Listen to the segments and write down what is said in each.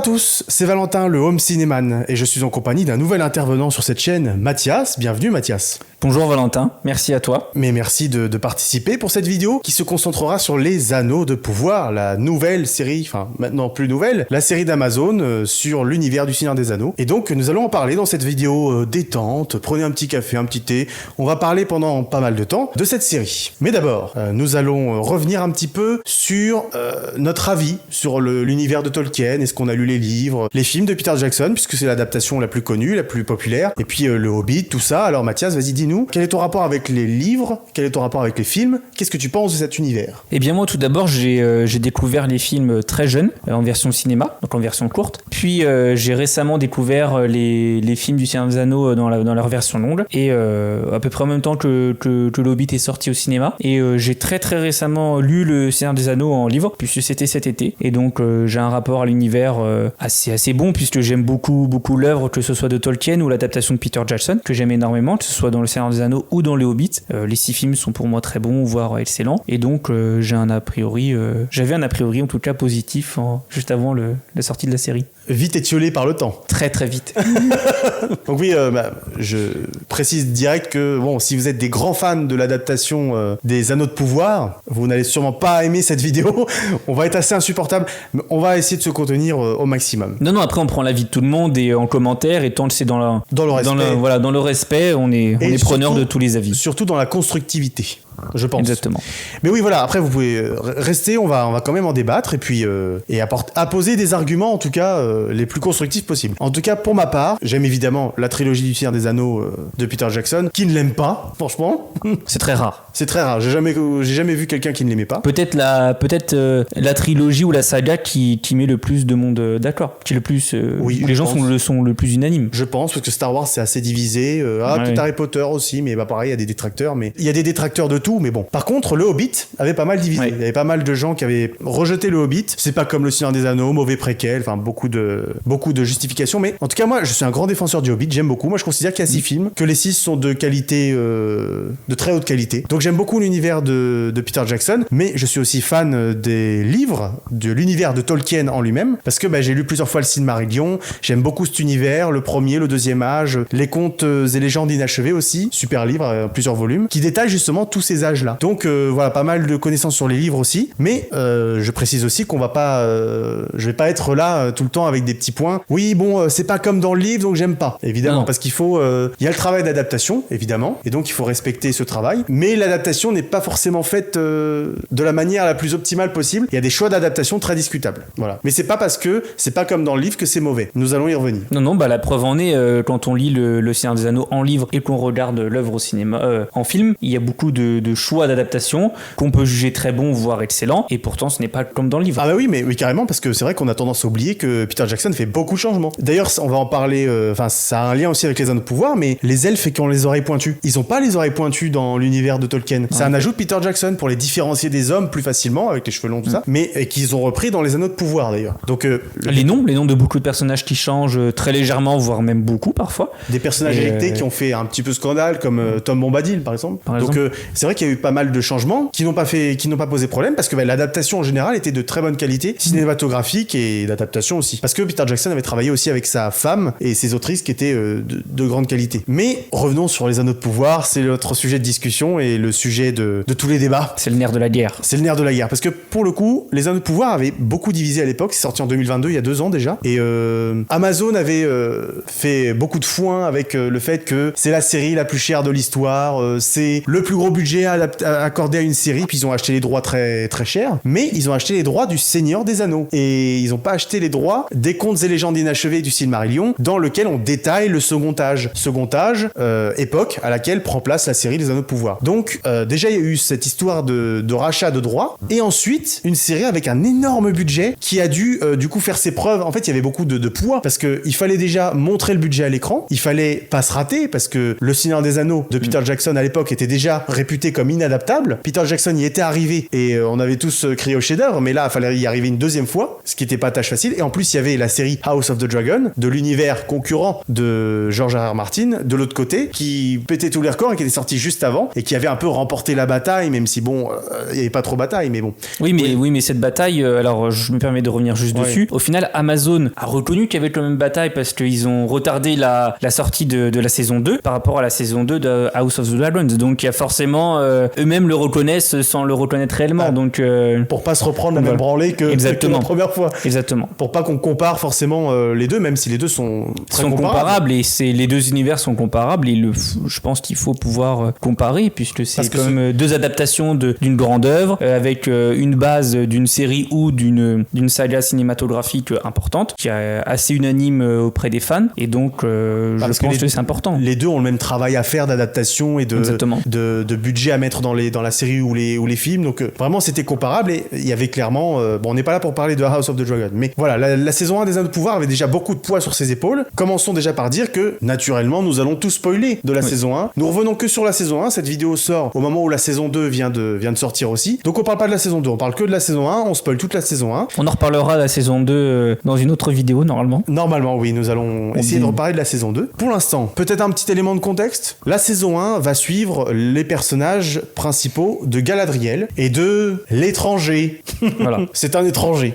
à tous, c'est Valentin, le Home Cinéman, et je suis en compagnie d'un nouvel intervenant sur cette chaîne, Mathias. Bienvenue Mathias. Bonjour Valentin, merci à toi. Mais merci de participer pour cette vidéo qui se concentrera sur les Anneaux de Pouvoir, la nouvelle série, enfin maintenant plus nouvelle, la série d'Amazon sur l'univers du Seigneur des Anneaux. Et donc nous allons en parler dans cette vidéo détente, prenez un petit café, un petit thé, on va parler pendant pas mal de temps de cette série. Mais d'abord, nous allons revenir un petit peu sur notre avis sur l'univers de Tolkien, est-ce qu'on a lu les livres, les films de Peter Jackson, puisque c'est l'adaptation la plus connue, la plus populaire, et puis le Hobbit, tout ça. Alors Mathias, vas-y, dis-nous, quel est ton rapport avec les livres, quel est ton rapport avec les films, qu'est-ce que tu penses de cet univers? Eh bien moi tout d'abord j'ai découvert les films très jeune, en version cinéma, donc en version courte, puis j'ai récemment découvert les films du Seigneur des Anneaux dans leur version longue, et à peu près en même temps que le Hobbit est sorti au cinéma, et j'ai très récemment lu le Seigneur des Anneaux en livre, puisque c'était cet été, et donc j'ai un rapport à l'univers assez bon, puisque j'aime beaucoup l'œuvre, que ce soit de Tolkien ou l'adaptation de Peter Jackson, que j'aime énormément, que ce soit dans le Seigneur des Anneaux ou dans le Hobbit. Les 6 films sont pour moi très bons, voire excellents, et donc j'avais un a priori en tout cas positif juste avant la sortie de la série. Vite étiolé par le temps. Très vite. Donc oui, je précise direct que bon, si vous êtes des grands fans de l'adaptation des Anneaux de Pouvoir, vous n'allez sûrement pas aimer cette vidéo. On va être assez insupportable, mais on va essayer de se contenir au maximum. Non, après on prend l'avis de tout le monde et en commentaire, et tant que c'est dans le respect, on est preneur de tous les avis. Surtout dans la constructivité, je pense. Exactement. Mais oui, voilà, après vous pouvez rester, on va quand même en débattre et puis apposer des arguments en tout cas les plus constructifs possibles. En tout cas, pour ma part, j'aime évidemment la trilogie du Seigneur des Anneaux de Peter Jackson, qui ne l'aime pas, franchement. C'est très rare. C'est très rare, j'ai jamais vu quelqu'un qui ne l'aimait pas. Peut-être la trilogie ou la saga qui met le plus de monde d'accord, qui le plus oui, où les gens sont le plus unanimes. Je pense, parce que Star Wars c'est assez divisé, peut-être Harry Potter aussi, mais pareil, il y a des détracteurs, mais il y a des détracteurs de tout, mais bon. Par contre, le Hobbit avait pas mal divisé. Il y avait pas mal de gens qui avaient rejeté le Hobbit. C'est pas comme le Seigneur des Anneaux, mauvais préquel, enfin beaucoup de justifications, mais en tout cas moi je suis un grand défenseur du Hobbit, j'aime beaucoup. Moi je considère qu'il y a 6 films, que les 6 sont de qualité, de très haute qualité. Donc j'aime beaucoup l'univers de Peter Jackson, mais je suis aussi fan des livres, de l'univers de Tolkien en lui-même, parce que j'ai lu plusieurs fois le Silmarillion, j'aime beaucoup cet univers, le premier, le deuxième âge, les contes et légendes inachevées aussi, super livre, plusieurs volumes, qui détaillent justement tous ces âges-là. Donc voilà, pas mal de connaissances sur les livres aussi, mais je précise aussi qu'on va pas, je vais pas être là tout le temps avec des petits points. Oui, bon, c'est pas comme dans le livre, donc j'aime pas, évidemment, parce qu'il faut, il y a le travail d'adaptation, évidemment, et donc il faut respecter ce travail, mais l'adaptation n'est pas forcément faite de la manière la plus optimale possible. Il y a des choix d'adaptation très discutables, voilà. Mais c'est pas parce que c'est pas comme dans le livre que c'est mauvais. Nous allons y revenir. Non, la preuve en est quand on lit le Seigneur des Anneaux en livre et qu'on regarde l'œuvre au cinéma, en film, il y a beaucoup de choix d'adaptation qu'on peut juger très bons, voire excellents, et pourtant ce n'est pas comme dans le livre. Ah bah oui, mais oui, carrément, parce que c'est vrai qu'on a tendance à oublier que Peter Jackson fait beaucoup de changements. D'ailleurs, on va en parler, ça a un lien aussi avec les Anneaux de Pouvoir, mais les elfes qui ont les oreilles pointues, ils ont pas les oreilles pointues dans l'univers de Tolkien. C'est un ajout de Peter Jackson pour les différencier des hommes plus facilement, avec les cheveux longs, tout ça, mais qu'ils ont repris dans les Anneaux de Pouvoir d'ailleurs. Donc les noms de beaucoup de personnages qui changent très légèrement, voire même beaucoup parfois. Des personnages électés qui ont fait un petit peu scandale, comme Tom Bombadil par exemple. Donc c'est vrai qu'il y a eu pas mal de changements qui n'ont pas posé problème, parce que l'adaptation en général était de très bonne qualité, cinématographique et d'adaptation aussi. Parce que Peter Jackson avait travaillé aussi avec sa femme et ses autrices qui étaient de grande qualité. Mais revenons sur les Anneaux de Pouvoir, c'est notre sujet de discussion et le sujet de tous les débats. C'est le nerf de la guerre. C'est le nerf de la guerre, parce que pour le coup, les Anneaux de Pouvoir avaient beaucoup divisé à l'époque, c'est sorti en 2022, il y a 2 ans déjà, et Amazon avait fait beaucoup de foin avec le fait que c'est la série la plus chère de l'histoire, c'est le plus gros budget accordé à une série, puis ils ont acheté les droits très très chers, mais ils ont acheté les droits du Seigneur des Anneaux, et ils ont pas acheté les droits des contes et légendes inachevées du Silmarillion, dans lequel on détaille le second âge, époque à laquelle prend place la série des Anneaux de Pouvoir. Donc déjà il y a eu cette histoire de rachat de droits, et ensuite une série avec un énorme budget qui a dû du coup faire ses preuves. En fait il y avait beaucoup de poids, parce que il fallait déjà montrer le budget à l'écran, il fallait pas se rater, parce que le Seigneur des Anneaux de Peter Jackson à l'époque était déjà réputé acté comme inadaptable. Peter Jackson y était arrivé et on avait tous crié au chef-d'œuvre, mais là, il fallait y arriver une deuxième fois, ce qui n'était pas tâche facile. Et en plus, il y avait la série House of the Dragon, de l'univers concurrent de George R.R. Martin, de l'autre côté, qui pétait tous les records et qui était sorti juste avant et qui avait un peu remporté la bataille, même si bon, il n'y avait pas trop bataille, mais bon. Oui, mais cette bataille, alors je me permets de revenir juste dessus. Au final, Amazon a reconnu qu'il y avait quand même bataille parce qu'ils ont retardé la sortie de la saison 2 par rapport à la saison 2 de House of the Dragons. Donc il y a forcément, eux-mêmes le reconnaissent sans le reconnaître réellement. Donc, pour pas se reprendre la même branlée que la première fois. Exactement. Pour pas qu'on compare forcément les deux, même si les deux sont très comparables. Et les deux univers sont comparables. Et je pense qu'il faut pouvoir comparer puisque c'est comme deux adaptations d'une grande œuvre avec une base d'une série ou d'une saga cinématographique importante qui est assez unanime auprès des fans. Et donc, je pense que c'est important. Les deux ont le même travail à faire d'adaptation et de budget à mettre dans la série ou les films. Donc, vraiment, c'était comparable et il y avait clairement... on n'est pas là pour parler de House of the Dragon. Mais voilà, la saison 1 des Anneaux de Pouvoir avait déjà beaucoup de poids sur ses épaules. Commençons déjà par dire que, naturellement, nous allons tout spoiler de la saison 1. Nous revenons que sur la saison 1. Cette vidéo sort au moment où la saison 2 vient de sortir aussi. Donc, on parle pas de la saison 2. On parle que de la saison 1. On spoil toute la saison 1. On en reparlera de la saison 2 dans une autre vidéo, normalement. Normalement, oui. Nous allons essayer de reparler de la saison 2. Pour l'instant, peut-être un petit élément de contexte. La saison 1 va suivre les personnages principaux de Galadriel et de l'étranger. Voilà. C'est un étranger.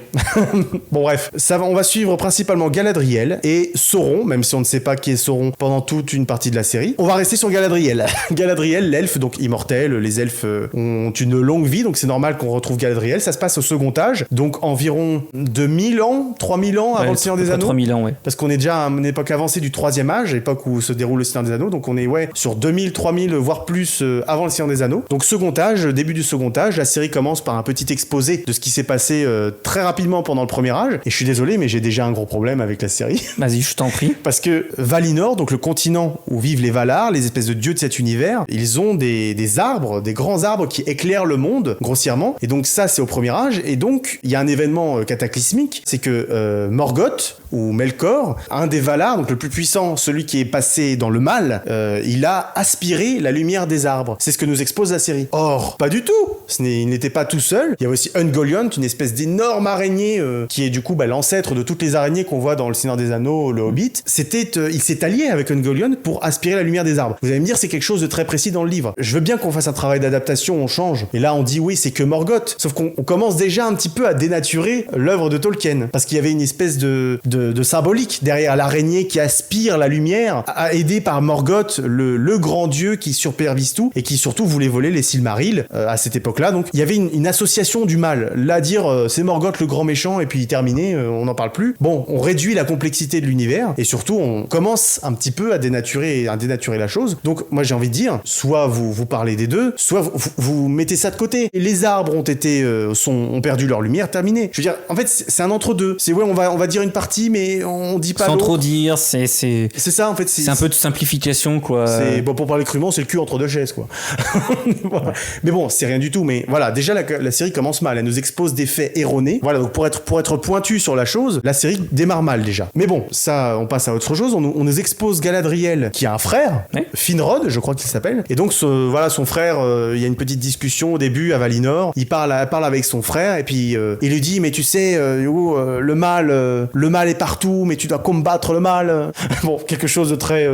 Bon, bref. On va suivre principalement Galadriel et Sauron, même si on ne sait pas qui est Sauron pendant toute une partie de la série. On va rester sur Galadriel. Galadriel, l'elfe, donc immortel. Les elfes ont une longue vie, donc c'est normal qu'on retrouve Galadriel. Ça se passe au second âge, donc environ 2000 ans, 3000 ans avant le Seigneur des Anneaux. 3000 ans, ouais. Parce qu'on est déjà à une époque avancée du troisième âge, l'époque où se déroule le Seigneur des Anneaux, donc on est sur 2000, 3000, voire plus avant le Seigneur des Anneaux. Donc second âge, début du second âge, la série commence par un petit exposé de ce qui s'est passé très rapidement pendant le premier âge. Et je suis désolé, mais j'ai déjà un gros problème avec la série. Vas-y, je t'en prie. Parce que Valinor, donc le continent où vivent les Valar, les espèces de dieux de cet univers, ils ont des arbres, des grands arbres qui éclairent le monde, grossièrement. Et donc ça, c'est au premier âge. Et donc, il y a un événement cataclysmique, c'est que Morgoth, ou Melkor, un des Valar, donc le plus puissant, celui qui est passé dans le mal, il a aspiré la lumière des arbres. C'est ce que nous expose la série. Or, pas du tout. Il n'était pas tout seul. Il y a aussi Ungoliant, une espèce d'énorme araignée qui est du coup l'ancêtre de toutes les araignées qu'on voit dans le Seigneur des Anneaux, le Hobbit. Il s'est allié avec Ungoliant pour aspirer la lumière des arbres. Vous allez me dire, c'est quelque chose de très précis dans le livre. Je veux bien qu'on fasse un travail d'adaptation, on change. Et là, on dit oui, c'est que Morgoth. Sauf qu'on commence déjà un petit peu à dénaturer l'œuvre de Tolkien. Parce qu'il y avait une espèce de symbolique derrière l'araignée qui aspire la lumière, aidée par Morgoth, le grand dieu qui supervise tout et qui surtout voulait voler les Silmarils à cette époque-là. Donc il y avait une association du mal. Là, dire c'est Morgoth le grand méchant et puis terminé, on n'en parle plus. Bon, on réduit la complexité de l'univers et surtout on commence un petit peu à dénaturer la chose. Donc moi j'ai envie de dire, soit vous parlez des deux, soit vous mettez ça de côté. Les arbres ont perdu leur lumière, terminé. Je veux dire, en fait c'est un entre-deux. C'est on va dire une partie mais on dit pas sans l'autre. trop dire, c'est ça en fait. C'est un peu de simplification quoi. Pour parler crûment, c'est le cul entre deux chaises quoi. Voilà. Mais bon, c'est rien du tout. Mais voilà, déjà la série commence mal. Elle nous expose des faits erronés. Voilà, donc pour être pointu sur la chose, la série démarre mal déjà. Mais bon, ça, on passe à autre chose. On nous expose Galadriel qui a un frère, Finrod, je crois qu'il s'appelle. Et donc son frère, il y a une petite discussion au début à Valinor. Il parle avec son frère et puis il lui dit mais tu sais, le mal est partout, mais tu dois combattre le mal. Bon, quelque chose de très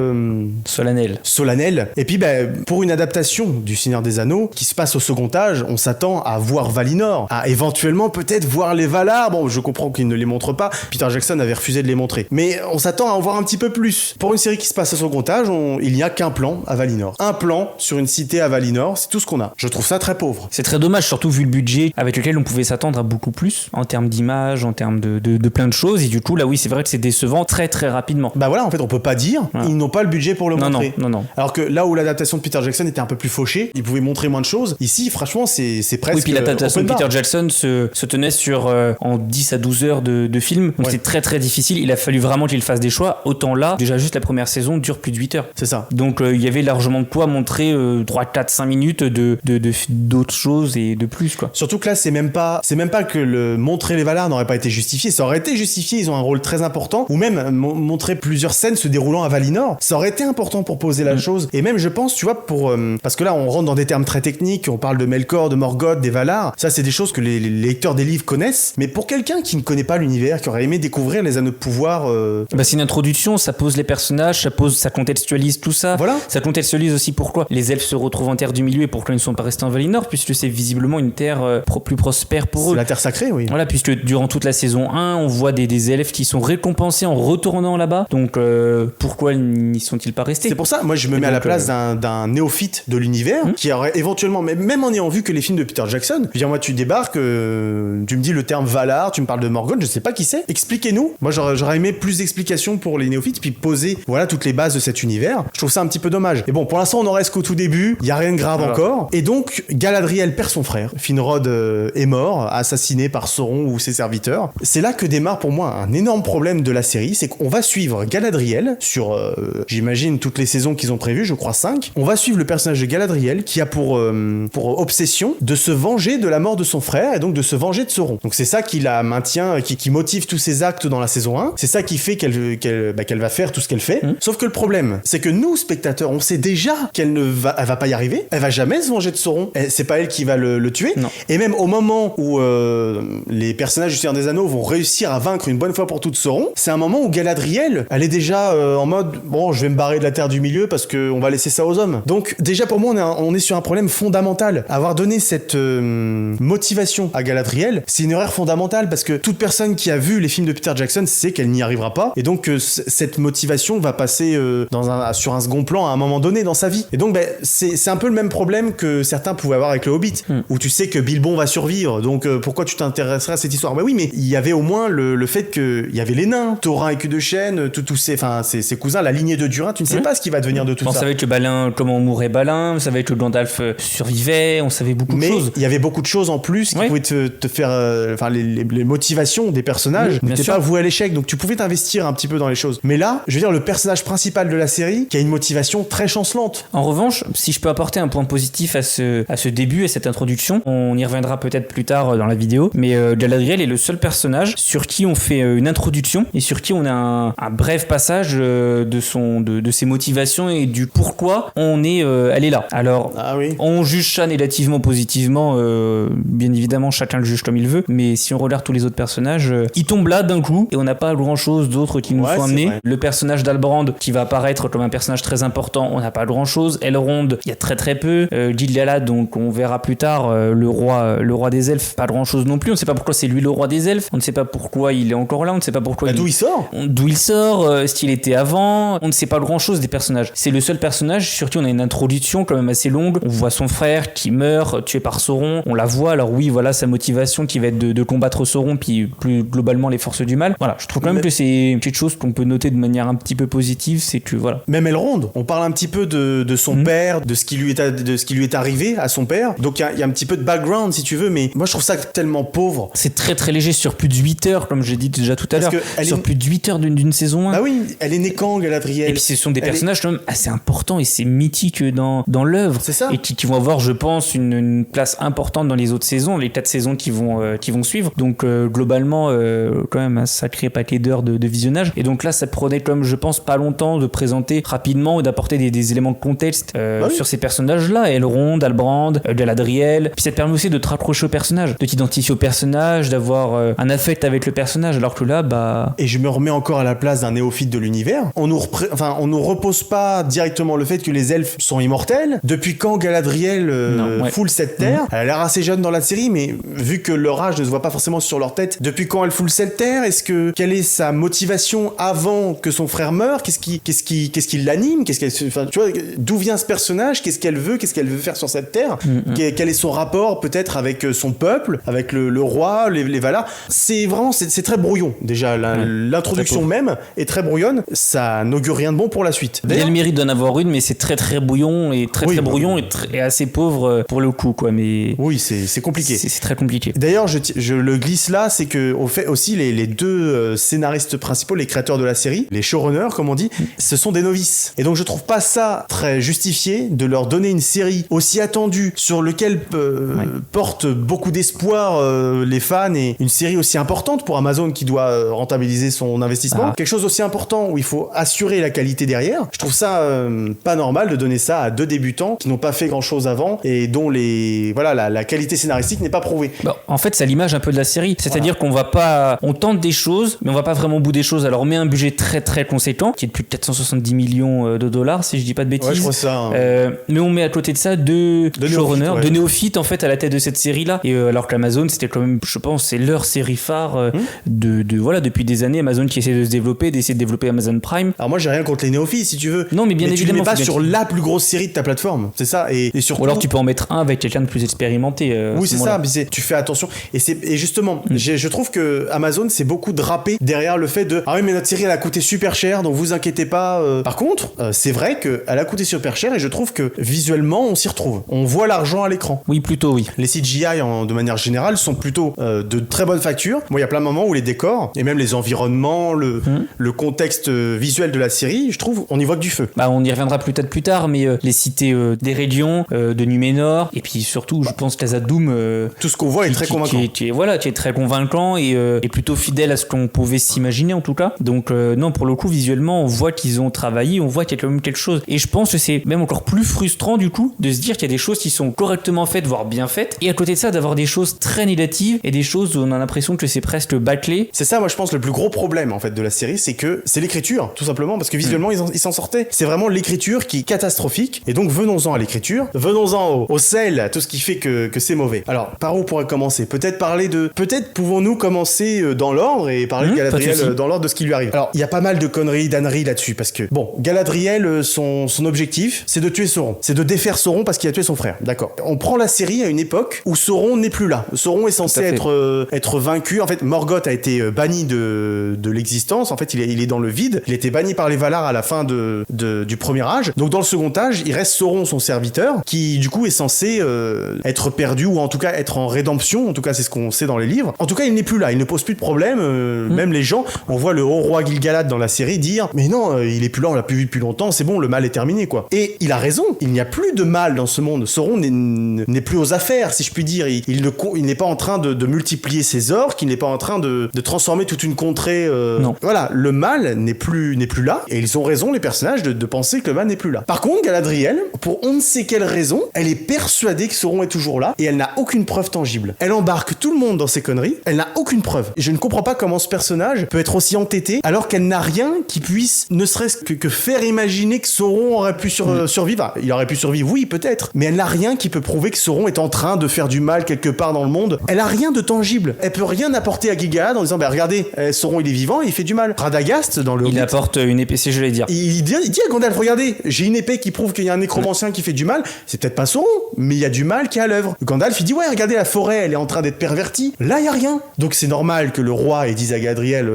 solennel. Et puis pour une adaptation du Seigneur des Anneaux qui se passe au second âge, on s'attend à voir Valinor, à éventuellement peut-être voir les Valar. Bon, je comprends qu'il ne les montre pas. Peter Jackson avait refusé de les montrer, mais on s'attend à en voir un petit peu plus. Pour une série qui se passe au second âge, il n'y a qu'un plan à Valinor. Un plan sur une cité à Valinor, c'est tout ce qu'on a. Je trouve ça très pauvre. C'est très dommage, surtout vu le budget avec lequel on pouvait s'attendre à beaucoup plus en termes d'image, en termes de plein de choses. Et du coup, là oui, c'est vrai que c'est décevant très très rapidement. Bah voilà, en fait, on peut pas dire, ils n'ont pas le budget pour le montrer. Non. Alors que là où l'adaptation de Peter Jackson était un peu plus fauchée, ils pouvaient montrer moins de choses. Ici, franchement, c'est presque. Oui, puis l'adaptation de Peter Jackson se tenait sur en 10 à 12 heures de film. Donc c'est très très difficile. Il a fallu vraiment qu'il fasse des choix. Autant là, déjà juste la première saison dure plus de 8 heures. C'est ça. Donc il y avait largement de quoi montrer 3, 4, 5 minutes d'autres choses et de plus quoi. Surtout que là, c'est même pas que le montrer les Valar n'aurait pas été justifié. Ça aurait été justifié, ils ont un rôle très important. Ou même montrer plusieurs scènes se déroulant à Valinor. Ça aurait été important pour poser la chose. Et même, je pense, tu vois, parce que là, on rentre dans des termes très techniques, on parle de Melkor, de Morgoth, des Valar. Ça, c'est des choses que les lecteurs des livres connaissent. Mais pour quelqu'un qui ne connaît pas l'univers, qui aurait aimé découvrir les anneaux de pouvoir... c'est une introduction, ça pose les personnages, ça contextualise tout ça. Voilà. Ça contextualise aussi pourquoi les elfes se retrouvent en Terre du Milieu et pourquoi ils ne sont pas restés en Valinor, puisque c'est visiblement une terre plus prospère pour eux. C'est la terre sacrée, oui. Voilà, puisque durant toute la saison 1, on voit des elfes qui sont récompensés en retournant là-bas. Donc pourquoi n'y sont-ils pas restés? C'est pour ça, moi je me mets à la place d'un néophyte de l'univers qui aurait éventuellement, même en ayant vu que les films de Peter Jackson, je veux dire, moi tu débarques, tu me dis le terme Valar, tu me parles de Morgoth, je sais pas qui c'est. Expliquez-nous. Moi j'aurais aimé plus d'explications pour les néophytes, puis poser voilà toutes les bases de cet univers. Je trouve ça un petit peu dommage. Et bon, pour l'instant on en reste qu'au tout début, il y a rien de grave encore. Et donc Galadriel perd son frère. Finrod est mort, assassiné par Sauron ou ses serviteurs. C'est là que démarre pour moi un énorme problème de la série, c'est qu'on va suivre Galadriel sur, j'imagine, toutes les saisons qu'ils ont prévues, je crois 5. On va suivre le personnage de Galadriel qui a pour obsession de se venger de la mort de son frère et donc de se venger de Sauron. Donc c'est ça qui la maintient, qui motive tous ses actes dans la saison 1. C'est ça qui fait qu'elle va faire tout ce qu'elle fait. Sauf que le problème, c'est que nous, spectateurs, on sait déjà qu'elle elle va pas y arriver. Elle va jamais se venger de Sauron. C'est pas elle qui va le tuer. Non. Et même au moment où les personnages du Seigneur des Anneaux vont réussir à vaincre une bonne fois pour toutes Sauron, c'est un moment où Galadriel, elle est déjà en mode bon, je vais me barrer de la Terre du Milieu parce qu'on va laisser ça aux hommes. Donc déjà pour moi, on est sur un problème fondamental. Avoir donné cette motivation à Galadriel, c'est une erreur fondamentale parce que toute personne qui a vu les films de Peter Jackson sait qu'elle n'y arrivera pas et donc cette motivation va passer sur un second plan à un moment donné dans sa vie. Et donc c'est un peu le même problème que certains pouvaient avoir avec le Hobbit, où tu sais que Bilbon va survivre, donc pourquoi tu t'intéresserais à cette histoire? Bah oui, mais il y avait au moins le fait qu'il y avait les nains, Thorin et Cul de Chêne, tous ses cousins, la lignée de Durin, tu ne sais pas ce qui va devenir de tout ça. On savait que Balin, comment mourait Balin, on savait que Gandalf survivait, on savait beaucoup de choses. Mais il y avait beaucoup de choses en plus qui pouvaient te faire... les motivations des personnages n'étaient pas vouées à l'échec, donc tu pouvais t'investir un petit peu dans les choses. Mais là, je veux dire, le personnage principal de la série qui a une motivation très chancelante. En revanche, si je peux apporter un point positif à ce début et cette introduction, on y reviendra peut-être plus tard dans la vidéo, mais Galadriel est le seul personnage sur qui on fait une introduction et sur qui on a un bref passage de ses motivations et du pourquoi elle est là. Alors, on juge ça négativement, positivement, bien évidemment, chacun le juge comme il veut, mais si on regarde tous les autres personnages, ils tombent là d'un coup et on n'a pas grand chose d'autre qui nous soit amené. Le personnage d'Albrand qui va apparaître comme un personnage très important, on n'a pas grand chose. Elrond, il y a très très peu. Gil-galad, donc on verra plus tard, le roi des elfes, pas grand chose non plus. On ne sait pas pourquoi c'est lui le roi des elfes, on ne sait pas pourquoi il est encore là, on ne sait pas pourquoi d'où il sort, est-ce qu'il était avant, on ne sait pas grand chose des personnages. C'est le seul personnage sur qui on a une introduction quand même assez longue. On voit son frère qui meurt tué par Sauron, on la voit, alors oui, voilà sa motivation qui va être de combattre Sauron puis plus globalement les forces du mal. Voilà, je trouve quand même que c'est quelque chose qu'on peut noter de manière un petit peu positive, c'est que voilà. Même Elrond, on parle un petit peu de son père, de ce qui lui est arrivé à son père. Donc il y a un petit peu de background si tu veux, mais moi je trouve ça tellement pauvre. C'est très très léger sur plus de 8 heures comme j'ai dit déjà tout à l'heure. Sur plus de 8 heures d'une saison 1. Bah oui, elle est née quand Galadriel? Et puis ce sont des personnages quand même assez importants et c'est mythique dans l'œuvre. C'est ça. Et qui vont avoir, je pense, une place importante dans les autres saisons, les 4 saisons qui vont suivre. Donc globalement, quand même un sacré paquet d'heures de visionnage. Et donc là, ça prenait comme, je pense, pas longtemps de présenter rapidement et d'apporter des éléments de contexte sur ces personnages-là. Elrond, Albrand, Galadriel. Puis ça te permet aussi de te rapprocher au personnage, de t'identifier au personnage, d'avoir un affect avec le personnage. Alors que là, Et je me remets encore à la place d'un néophyte de l'univers. On nous repose pas directement le fait que les elfes sont immortels. Depuis quand Galadriel foule cette terre? Elle a l'air assez jeune dans la série, mais vu que leur âge ne se voit pas forcément sur leur tête, depuis quand elle foule cette terre? Quelle est sa motivation avant que son frère meure? Qu'est-ce qui l'anime? Tu vois, d'où vient ce personnage? Qu'est-ce qu'elle veut faire sur cette terre? Quel est son rapport peut-être avec son peuple, avec le roi, les Valar? C'est très brouillon déjà. L'introduction même est très brouillonne. Ça n'augure rien de bon pour la suite. Il y a le mérite d'en avoir une, mais c'est très très brouillon et très brouillon et assez pauvre pour le coup, quoi. Mais oui, c'est compliqué. C'est très compliqué. D'ailleurs, je le glisse là, c'est que au fait aussi les deux scénaristes principaux, les créateurs de la série, les showrunners comme on dit, ce sont des novices. Et donc je trouve pas ça très justifié de leur donner une série aussi attendue sur lequel portent beaucoup d'espoir les fans, et une série aussi importante pour Amazon qui doit rentabiliser son investissement. Quelque chose aussi important où il faut assurer la qualité derrière. Je trouve ça pas normal de donner ça à deux débutants qui n'ont pas fait grand chose avant et dont la qualité scénaristique n'est pas prouvée. Bon, en fait, c'est à l'image un peu de la série. C'est-à-dire qu'on va pas, on tente des choses, mais on va pas vraiment au bout des choses. Alors on met un budget très très conséquent, qui est de plus de 470 millions de dollars, si je dis pas de bêtises. Ouais, je crois ça. Mais on met à côté de ça deux showrunners, ouais. deux néophytes en fait à la tête de cette série-là. Et alors qu'Amazon, c'était quand même, je pense, c'est leur série phare depuis des années. Amazon qui essaie de se développer, d'essayer de développer Amazon Prime. Alors moi, j'ai rien contre les néophytes, si tu veux. Non, mais bien mais évidemment. Tu les mets pas sur la plus grosse série de ta plateforme, c'est ça. Et surtout. Ou alors tu peux en mettre un avec quelqu'un de plus expérimenté. Oui, c'est ça. Mais tu fais attention. Et justement, je trouve que Amazon s'est beaucoup drapé derrière le fait de ah oui, mais notre série elle a coûté super cher, donc vous inquiétez pas. Par contre, c'est vrai qu'elle a coûté super cher et je trouve que visuellement on s'y retrouve. On voit l'argent à l'écran. Oui, plutôt oui. Les CGI de manière générale sont plutôt de très bonne facture. Moi, il y a plein de moments où les décors et même les environnements, le contexte visuel de la série, je trouve, on y voit que du feu. Bah, on y reviendra peut-être plus tard, mais les cités d'Erédion, de Numénor, et puis surtout, je pense Khazad-dûm. Tout ce qu'on voit est très convaincant. Qui est très convaincant et plutôt fidèle à ce qu'on pouvait s'imaginer en tout cas. Donc non, pour le coup, visuellement, on voit qu'ils ont travaillé, on voit qu'il y a quand même quelque chose. Et je pense que c'est même encore plus frustrant du coup de se dire qu'il y a des choses qui sont correctement faites, voire bien faites, et à côté de ça, d'avoir des choses très négatives et des choses où on a l'impression que c'est presque bâclé. C'est ça, moi je pense, le plus gros problème en fait de la série, c'est que c'est l'écriture, tout simplement, parce que visuellement ils s'en sortaient. C'est vraiment l'écriture qui est catastrophique, et donc venons-en à l'écriture, venons-en au sel, à tout ce qui fait que c'est mauvais. Alors, par où on pourrait commencer ? Peut-être pouvons-nous commencer dans l'ordre et parler de Galadriel dans l'ordre de ce qui lui arrive. Alors, il y a pas mal de conneries, d'âneries là-dessus, parce que, bon, Galadriel, son objectif, c'est de tuer Sauron. C'est de défaire Sauron parce qu'il a tué son frère. D'accord. On prend la série à une époque où Sauron n'est plus là. Sauron est censé être vaincu. En fait, Morgoth a été banni de l'existence. En fait, il est dans le vide. Il a été banni par les Valar à la fin du premier âge. Donc, dans le second âge, il reste Sauron, son serviteur, qui, du coup, est censé être perdu, ou en tout cas être en rédemption. En tout cas, c'est ce qu'on sait dans les livres. En tout cas, il n'est plus là. Il ne pose plus de problème. Même les gens, on voit le haut roi Gil-galad dans la série dire mais non, il est plus là, on l'a plus vu depuis longtemps, c'est bon, le mal est terminé, quoi. Et il a raison, il n'y a plus de mal dans ce monde. Sauron n'est plus aux affaires, si je puis dire. Il n'est pas en train de multiplier ses orques, il n'est pas en train de transformer toute une contrée. Non. Voilà, le mal n'est plus là, et ils ont raison, les personnages, de penser que le mal n'est plus là. Par contre, Galadriel, pour on ne sait quelle raison, elle est persuadée que Sauron est toujours là, et elle n'a aucune preuve tangible. Elle embarque tout le monde dans ses conneries, elle n'a aucune preuve. Et je ne comprends pas comment ce personnage peut être aussi entêté, alors qu'elle n'a rien qui puisse, ne serait-ce que faire imaginer que Sauron aurait pu survivre. Il aurait pu survivre, oui, peut-être, mais elle n'a rien qui peut prouver que Sauron est en train de faire du mal quelque part dans le monde. Elle a rien de tangible. Elle peut rien apporter à Gil-galad en disant, bah regardez, Sauron il est vivant et il fait du mal. Radagast, dans le Hobbit, il apporte une épée, c'est je vais dire. Il dit à Gandalf, regardez, j'ai une épée qui prouve qu'il y a un nécromancien qui fait du mal. C'est peut-être pas Sauron, mais il y a du mal qui est à l'œuvre. Gandalf, il dit, ouais, regardez, la forêt, elle est en train d'être pervertie. Là, il y a rien. Donc c'est normal que le roi dise à Galadriel,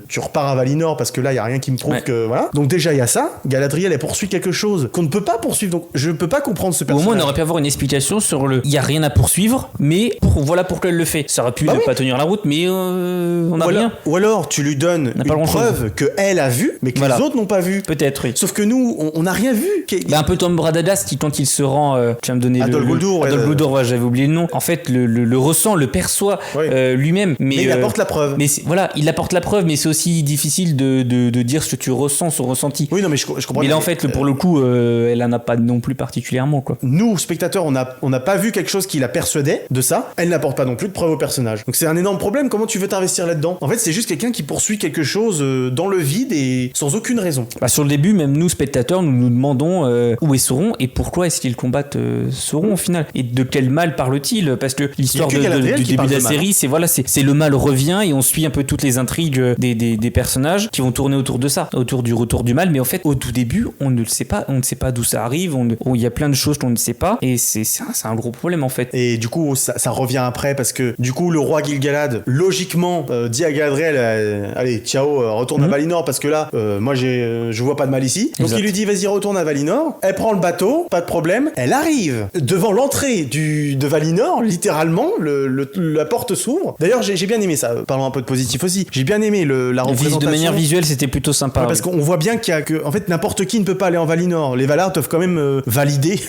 tu repars à Valinor parce que là, il y a rien qui me prouve que voilà. Donc déjà, il y a ça. Galadriel, elle poursuit quelque chose qu'on ne peut pas poursuivre. Donc je ne peux pas comprendre ce personnage. Au moins, on aurait pu avoir une explication sur il y a rien à poursuivre, mais voilà pourquoi elle le fait. Ça aurait pu ne pas tenir la route, mais on n'a rien. Ou alors, tu lui donnes une preuve que elle a vue, mais que les autres n'ont pas vu. Peut-être, oui. Sauf que nous, on n'a rien vu. Un peu Tom Radagast qui, quand il se rend, tu vas me donner Dol Guldur, Guldur, j'avais oublié le nom. En fait, le ressent, le perçoit lui-même. Mais il apporte la preuve. Mais voilà, il apporte la preuve, mais c'est aussi difficile de dire ce que tu ressens, son ressenti. Oui, non, mais je comprends. Mais là, en fait, pour le coup, elle en a pas non plus particulièrement, quoi. Nous, spectateurs, on n'a pas vu quelque chose qui la persuadait de ça. Elle n'apporte pas non plus de preuve au personnage. Donc c'est un énorme problème. Comment tu veux t'investir là-dedans ? En fait, c'est juste quelqu'un qui poursuit quelque chose dans le vide et sans aucune raison. Bah, sur le début, même nous, spectateurs, nous demandons où est Sauron et pourquoi est-ce qu'ils combattent Sauron au final, et de quel mal parle-t-il, parce que l'histoire du début de la série, c'est le mal revient et on suit un peu toutes les intrigues des personnages qui vont tourner autour de ça, autour du retour du mal, mais en fait au tout début on ne le sait pas, on ne sait pas d'où ça arrive, il y a plein de choses qu'on ne sait pas, et c'est un gros problème en fait. Et du coup ça revient après, parce que du coup le roi Gil-galad logiquement dit à Galadriel, allez ciao, retourne à Valinor, parce que là moi je vois pas de mal ici. Donc il lui dit vas-y, retourne à Valinor. Elle prend le bateau, pas de problème, elle arrive devant l'entrée de Valinor, littéralement la porte s'ouvre. D'ailleurs j'ai bien aimé ça, parlons un peu de positif aussi, j'ai bien aimé la représentation. De manière visuelle c'était plutôt sympa, parce qu'on voit bien en fait n'importe qui ne peut pas aller en Valinor. Les Valar doivent quand même valider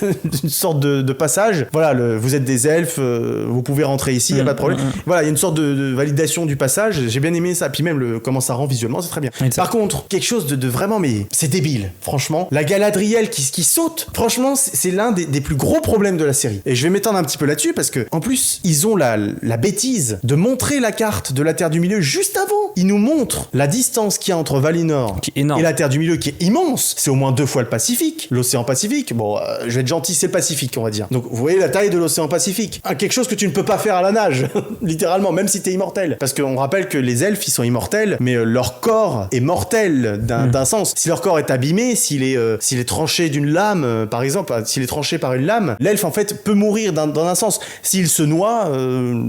une sorte de passage. Voilà, vous êtes des elfes, vous pouvez rentrer ici, y a pas de problème. Voilà, il y a une sorte de validation du passage. J'ai bien aimé ça, puis même comment ça rend visuellement, c'est très bien. Par contre, quelque chose de vraiment, mais c'est débile, franchement. La Galadriel qui saute, franchement, franchement, c'est l'un des plus gros problèmes de la série. Et je vais m'étendre un petit peu là-dessus parce que, en plus, ils ont la bêtise de montrer la carte de la Terre du Milieu juste avant. Ils nous montrent la distance qu'il y a entre Valinor et la Terre du Milieu qui est immense. C'est au moins 2 fois le Pacifique, l'océan Pacifique. Bon, je vais être gentil, c'est le Pacifique, on va dire. Donc, vous voyez la taille de l'océan Pacifique. Quelque chose que tu ne peux pas faire à la nage, littéralement, même si t'es immortel. Parce qu'on rappelle que les elfes, ils sont immortels, mais leur corps est mortel d'un sens. Si leur corps est abîmé, s'il est tranché d'une lame, par exemple, s'il est tranché par une lame, l'elfe, en fait, peut mourir dans un sens. S'il se noie,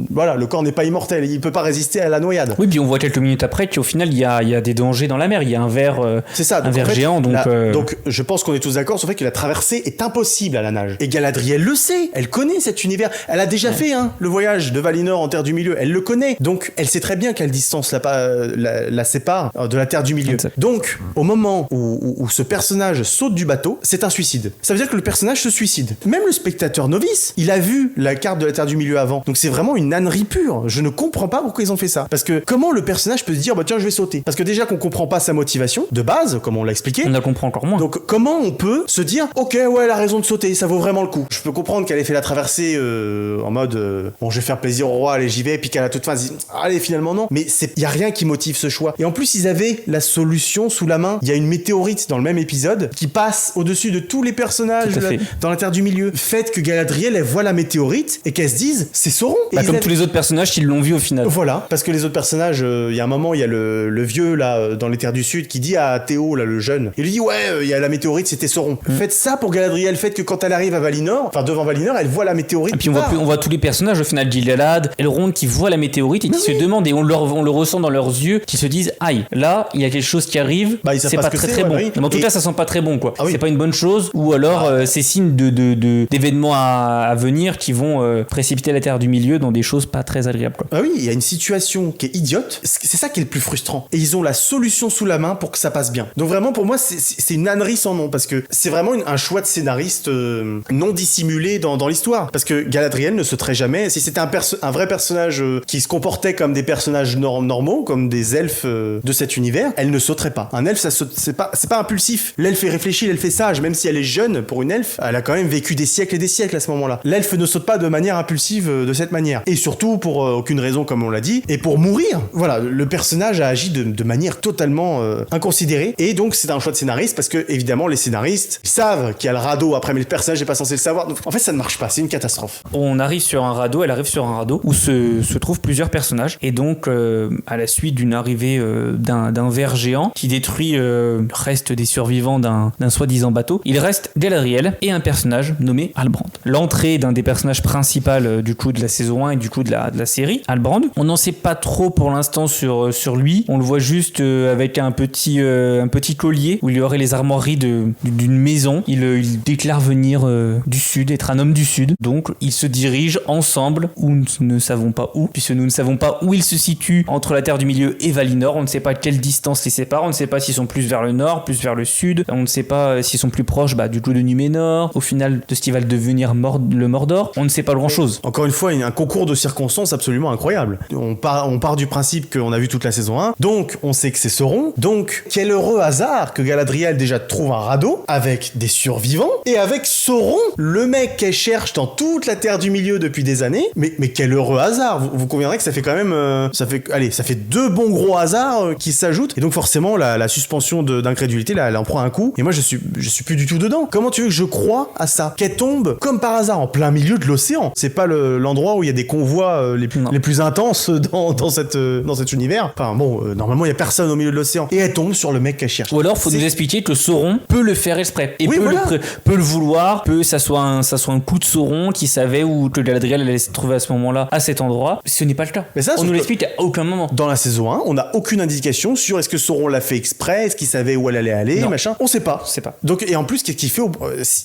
voilà, le corps n'est pas immortel. Il peut pas résister à la noyade. Oui, puis on voit quelques minutes après qu'au final, il y a des dangers dans la mer. Il y a un ver, c'est ça, un ver géant. Donc, je pense qu'on est tous d'accord sur le fait que la traversée est impossible à la nage. Et Galadriel le sait. Elle connaît cet univers. Elle a déjà fait le voyage de Valinor en Terre du Milieu. Elle le connaît. Donc, elle sait très bien quelle distance la sépare de la Terre du Milieu. Donc, au moment où ce personnage saute du bateau, c'est un suicide. Ça veut dire que le personnage se suicide. Même le spectateur novice, il a vu la carte de la Terre du Milieu avant. Donc, c'est vraiment une ânerie pure. Je ne comprends pas pourquoi ils ont fait ça. Parce que comment le personnage peut se dire, bah tiens, je vais sauter? Parce que déjà qu'on comprend pas sa motivation de base, comme on l'a expliqué. On la comprend encore moins. Donc, comment on peut se dire, ok, ouais, elle a raison de sauter, ça vaut vraiment le coup. Je peux comprendre qu'elle ait fait la traversée en mode, bon, je vais faire plaisir au roi, allez, j'y vais, puis qu'à la toute fin, elle se dit, allez, finalement, non. Mais y a rien qui motive ce choix. Et en plus, ils avaient la solution sous la main. Il y a une météorite dans le même épisode qui passe au-dessus de tous les personnages dans la Terre du Milieu. Fait que Galadriel, elle voit la météorite et qu'elle se dise, c'est Sauron. Comme tous les autres personnages qui l'ont vu au final. Voilà, parce que les autres personnages, il y a un moment, il y a le vieux, là, dans les Terres du Sud, qui dit à Théo, là, le jeune, il lui dit, ouais, il y a la météorite, c'était Sauron. Faites ça pour Galadriel, faites que quand elle arrive à Valinor, enfin devant Valinor, elle voit la météorite. Et puis on voit tous les personnages au final, Gil-galad, Elrond qui voient la météorite et qui se demandent, et on le ressent dans leurs yeux, qui se disent, aïe, là, il y a quelque chose qui arrive, c'est pas très bon. Mais en tout cas, ça sent pas très bon, quoi. C'est pas une bonne chose, ou alors c'est signe d'événements à venir qui vont précipiter la Terre du Milieu dans des choses pas très agréables, quoi. Ah oui, il y a une situation qui est idiote, c'est ça qui est le plus frustrant. Et ils ont la solution sous la main pour que ça passe bien. Donc vraiment, pour moi, c'est une ânerie sans nom, parce que c'est vraiment un choix de scénariste non dissimulé dans l'histoire. Parce que Galadriel ne sauterait jamais. Si c'était un vrai personnage qui se comportait comme des personnages normaux, comme des elfes de cet univers, elle ne sauterait pas. Un elfe, ça saute, c'est pas impulsif. L'elfe est réfléchi, l'elfe est sage, même si elle est jeune pour une elfe, elle a quand même vécu des siècles et des siècles à ce moment-là. L'elfe ne saute pas de manière impulsive de cette manière. Et surtout pour aucune raison, comme on l'a dit, et pour mourir. Voilà, le personnage a agi de manière totalement inconsidérée. Et donc, c'est un choix de scénariste parce que, évidemment, les scénaristes savent qu'il y a le radeau après, mais le personnage n'est pas censé le savoir. Donc, en fait, ça ne marche pas. C'est une catastrophe. Elle arrive sur un radeau où se trouvent plusieurs personnages. Et donc, à la suite d'une arrivée d'un ver géant qui détruit le reste des survivants d'un soi-disant bateau, il reste Galadriel et un personnage nommé Halbrand. L'entrée d'un des personnages principaux du coup de la saison 1 et du coup de la série, Halbrand. On n'en sait pas trop pour l'instant sur lui. On le voit juste avec un petit collier où il y aurait les armoiries d'une maison. Il déclare venir du sud, être un homme du sud. Donc ils se dirigent ensemble, où nous ne savons pas où, puisque nous ne savons pas où il se situe entre la Terre du Milieu et Valinor. On ne sait pas quelle distance les sépare. On ne sait pas s'ils sont plus vers le nord, plus vers le sud. On ne sait pas s'ils sont plus proches du coup de Numénor, au final de ce qui va devenir le Mordor. On ne sait pas grand-chose. Encore une fois, un concours de circonstances absolument incroyable. On part du principe qu'on a vu toute la saison 1, donc on sait que c'est Sauron. Donc quel heureux hasard que Galadriel déjà trouve un radeau avec des survivants et avec Sauron, le mec qu'elle cherche dans toute la Terre du Milieu depuis des années. Mais quel heureux hasard. Vous conviendrez que ça fait quand même ça fait 2 bons gros hasards qui s'ajoutent, et donc forcément la suspension d'incrédulité là, elle en prend un coup, et moi je suis plus du tout dedans. Comment tu veux que je croie à ça, qu'elle tombe comme par hasard en plein milieu de l'océan? C'est pas l'endroit où il y a des convois les plus intenses dans cet univers. Enfin bon, normalement il y a personne au milieu de l'océan, et elle tombe sur le mec qu'elle cherche. Ou alors faut nous expliquer que Sauron peut le faire exprès et peut le vouloir, ça soit un coup de Sauron qui savait où que Galadriel allait se trouver à ce moment-là à cet endroit. Ce n'est pas le cas. Mais ça, on nous l'explique à aucun moment. Dans la saison 1, on n'a aucune indication sur est-ce que Sauron l'a fait exprès, est-ce qu'il savait où elle allait aller, machin. On sait pas. Donc, et en plus, qu'est-ce qu'il fait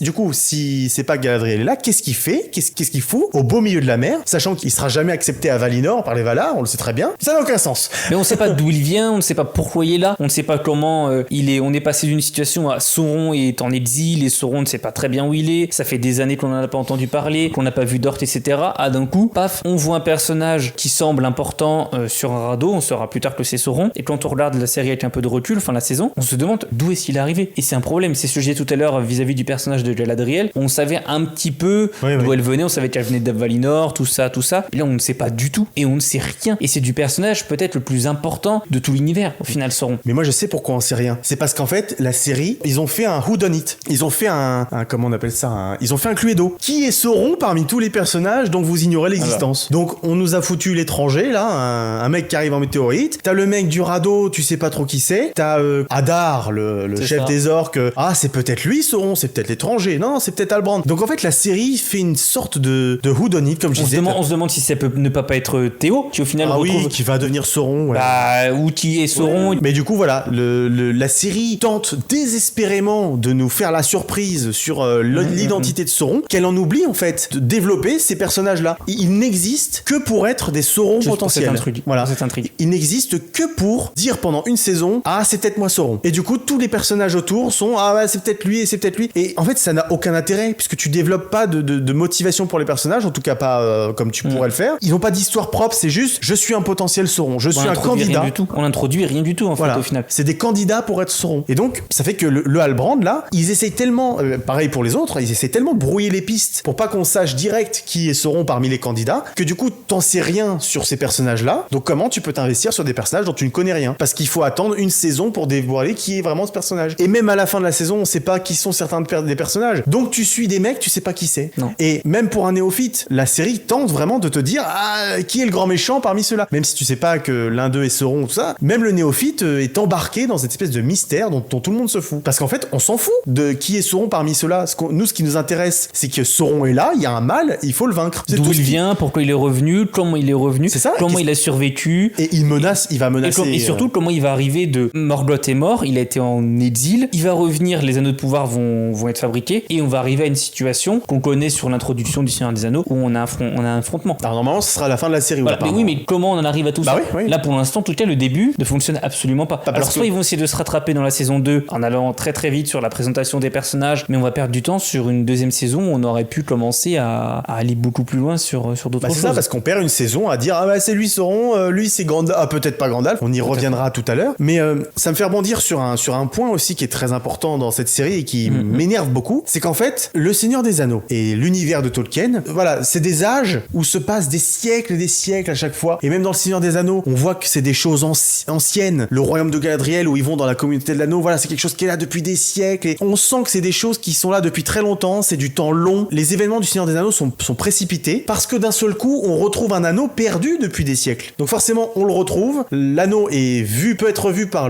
du coup, si c'est pas Galadriel est là, qu'est-ce qu'il fait? Qu'est-ce qu'il fout au beau milieu de la mer, sachant qu'il sera jamais accepté à Valinor par les Valar, on le sait très bien. Ça n'a aucun sens. Mais on sait pas d'où il vient, on ne sait pas pourquoi il est là, on ne sait pas comment on est passé d'une situation à Sauron est en exil et Sauron ne sait pas très bien où il est. Ça fait des années qu'on n'en a pas entendu parler, qu'on n'a pas vu Dort, etc. Ah, d'un coup, paf, on voit un personnage qui semble important sur un radeau. On saura plus tard que c'est Sauron. Et quand on regarde la série avec un peu de recul, enfin la saison, on se demande d'où est-ce qu'il est arrivé. Et c'est un problème. C'est ce que j'ai dit tout à l'heure vis-à-vis du personnage personnage de Galadriel, on savait un petit peu d'où elle venait, on savait qu'elle venait d'Avalinor, tout ça. Et là, on ne sait pas du tout, et on ne sait rien. Et c'est du personnage peut-être le plus important de tout l'univers, au final, Sauron. Mais moi, je sais pourquoi on sait rien. C'est parce qu'en fait, la série, ils ont fait un whodunit. Ils ont fait comment on appelle ça, ils ont fait un Cluedo. Qui est Sauron parmi tous les personnages dont vous ignorez l'existence? Donc, on nous a foutu l'étranger, là, un mec qui arrive en météorite. T'as le mec du radeau, tu sais pas trop qui c'est. T'as Hadar, le chef des orques. Ah, c'est peut-être lui, Sauron, c'est peut-être l'étranger. Non, c'est peut-être Halbrand. Donc, en fait, la série fait une sorte de whodunit, comme je disais. On se demande si ça peut ne pas être Théo, qui au final retrouve... qui va devenir Sauron. Ouais. Ou qui est Sauron. Ouais. Mais du coup, voilà, la série tente désespérément de nous faire la surprise sur l'identité de Sauron, qu'elle en oublie en fait de développer ces personnages-là. Ils n'existent que pour être des Saurons potentiels. Voilà. Cette intrigue. Ils n'existent que pour dire pendant une saison, ah, c'est peut-être moi Sauron. Et du coup, tous les personnages autour sont, ah ouais, c'est peut-être lui et c'est peut-être lui. Et en fait, ça n'a aucun intérêt puisque tu développes pas de motivation pour les personnages, en tout cas pas comme tu pourrais le faire. Ils n'ont pas d'histoire propre, c'est juste, je suis un potentiel Sauron, je suis un candidat. On introduit rien du tout en fait au final. C'est des candidats pour être Sauron. Et donc, ça fait que le Halbrand là, ils essayent tellement, pareil pour les autres, ils essayent tellement de brouiller les pistes pour pas qu'on sache direct qui est Sauron parmi les candidats, que du coup, t'en sais rien sur ces personnages-là. Donc comment tu peux t'investir sur des personnages dont tu ne connais rien? Parce qu'il faut attendre une saison pour dévoiler qui est vraiment ce personnage. Et même à la fin de la saison, on sait pas qui sont certains des personnages. Donc tu suis des mecs, tu sais pas qui c'est. Non. Et même pour un néophyte, la série tente vraiment de te dire, ah, qui est le grand méchant parmi ceux-là? Même si tu sais pas que l'un d'eux est Sauron, tout ça, même le néophyte est embarqué dans cette espèce de mystère dont tout le monde se fout. Parce qu'en fait, on s'en fout de qui est Sauron parmi ceux-là. Nous, ce qui nous intéresse, c'est que Sauron est là, il y a un mal, il faut le vaincre. D'où il vient, pourquoi il est revenu, comment il est revenu, c'est ça, comment il a survécu. Et il va menacer. Et surtout, comment il va arriver de Morgoth est mort, il a été en exil, il va revenir, les anneaux de pouvoir vont être fabriqués, et on va arriver à une situation qu'on connaît sur l'introduction du Seigneur des Anneaux, où on a un affrontement. Alors normalement, ce sera la fin de la série. Voilà. Mais oui, mais comment on en arrive à tout ça? Oui. Là, pour l'instant, en tout cas, le début ne fonctionne absolument pas. Alors, soit ils vont essayer de se rattraper dans la saison 2 en allant très très vite sur la présentation des personnages, mais on va perdre du temps sur une deuxième saison où on aurait pu commencer à aller beaucoup plus loin sur d'autres choses. C'est ça, parce qu'on perd une saison à dire, ah bah c'est lui Sauron, lui c'est Gandalf, ah peut-être pas Gandalf, on y reviendra tout à l'heure, mais ça me fait rebondir sur un point aussi qui est très important dans cette série et qui m'énerve beaucoup, c'est qu'en fait, le Seigneur des Anneaux et l'univers de Tolkien, voilà, c'est des âges où se passent des siècles et des siècles à chaque fois, et même dans le Seigneur des Anneaux, on voit que c'est des choses anciennes, le royaume de Galadriel où ils vont dans la communauté de l'anneau, voilà, c'est quelque chose qui est là depuis des siècles, et on sent que c'est des choses qui sont là depuis très longtemps, c'est du temps long, les événements du Seigneur des Anneaux sont précipités, parce que d'un seul coup, on retrouve un anneau perdu depuis des siècles. Donc forcément, on le retrouve, l'anneau peut être vu par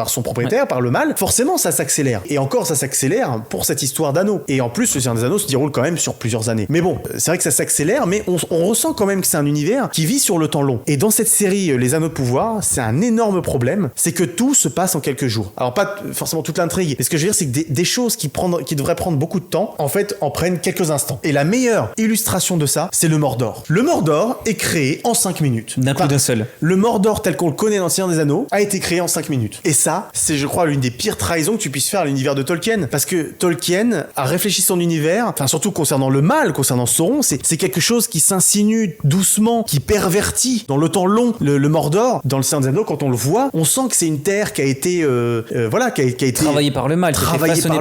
son propriétaire, par le mal, forcément ça s'accélère. Et encore, ça s'accélère pour cette histoire d'anneau. Et en plus, le Seigneur des Anneaux se déroule quand même sur plusieurs années. Mais bon, c'est vrai que ça s'accélère, mais on ressent quand même que c'est un univers qui vit sur le temps long. Et dans cette série, Les Anneaux de Pouvoir, c'est un énorme problème, c'est que tout se passe en quelques jours. Alors pas forcément toute l'intrigue, mais ce que je veux dire, c'est que des choses qui devraient prendre beaucoup de temps, en fait, en prennent quelques instants. Et la meilleure illustration de ça, c'est le Mordor. Le Mordor est créé en 5 minutes. D'un coup d'un seul. Le Mordor tel qu'on le connaît dans le Seigneur des Anneaux a été créé en 5 minutes. Et ça, c'est, je crois, l'une des pires trahisons que tu puisses faire à l'univers de Tolkien. Parce que Tolkien a réfléchi son univers, enfin surtout concernant le mal, concernant Sauron, c'est quelque chose qui s'insinue doucement, qui pervertit dans le temps long. Le Mordor, dans le Seigneur des Anneaux, quand on le voit, on sent que c'est une terre qui a été, qui a été travaillée par le mal, façonnée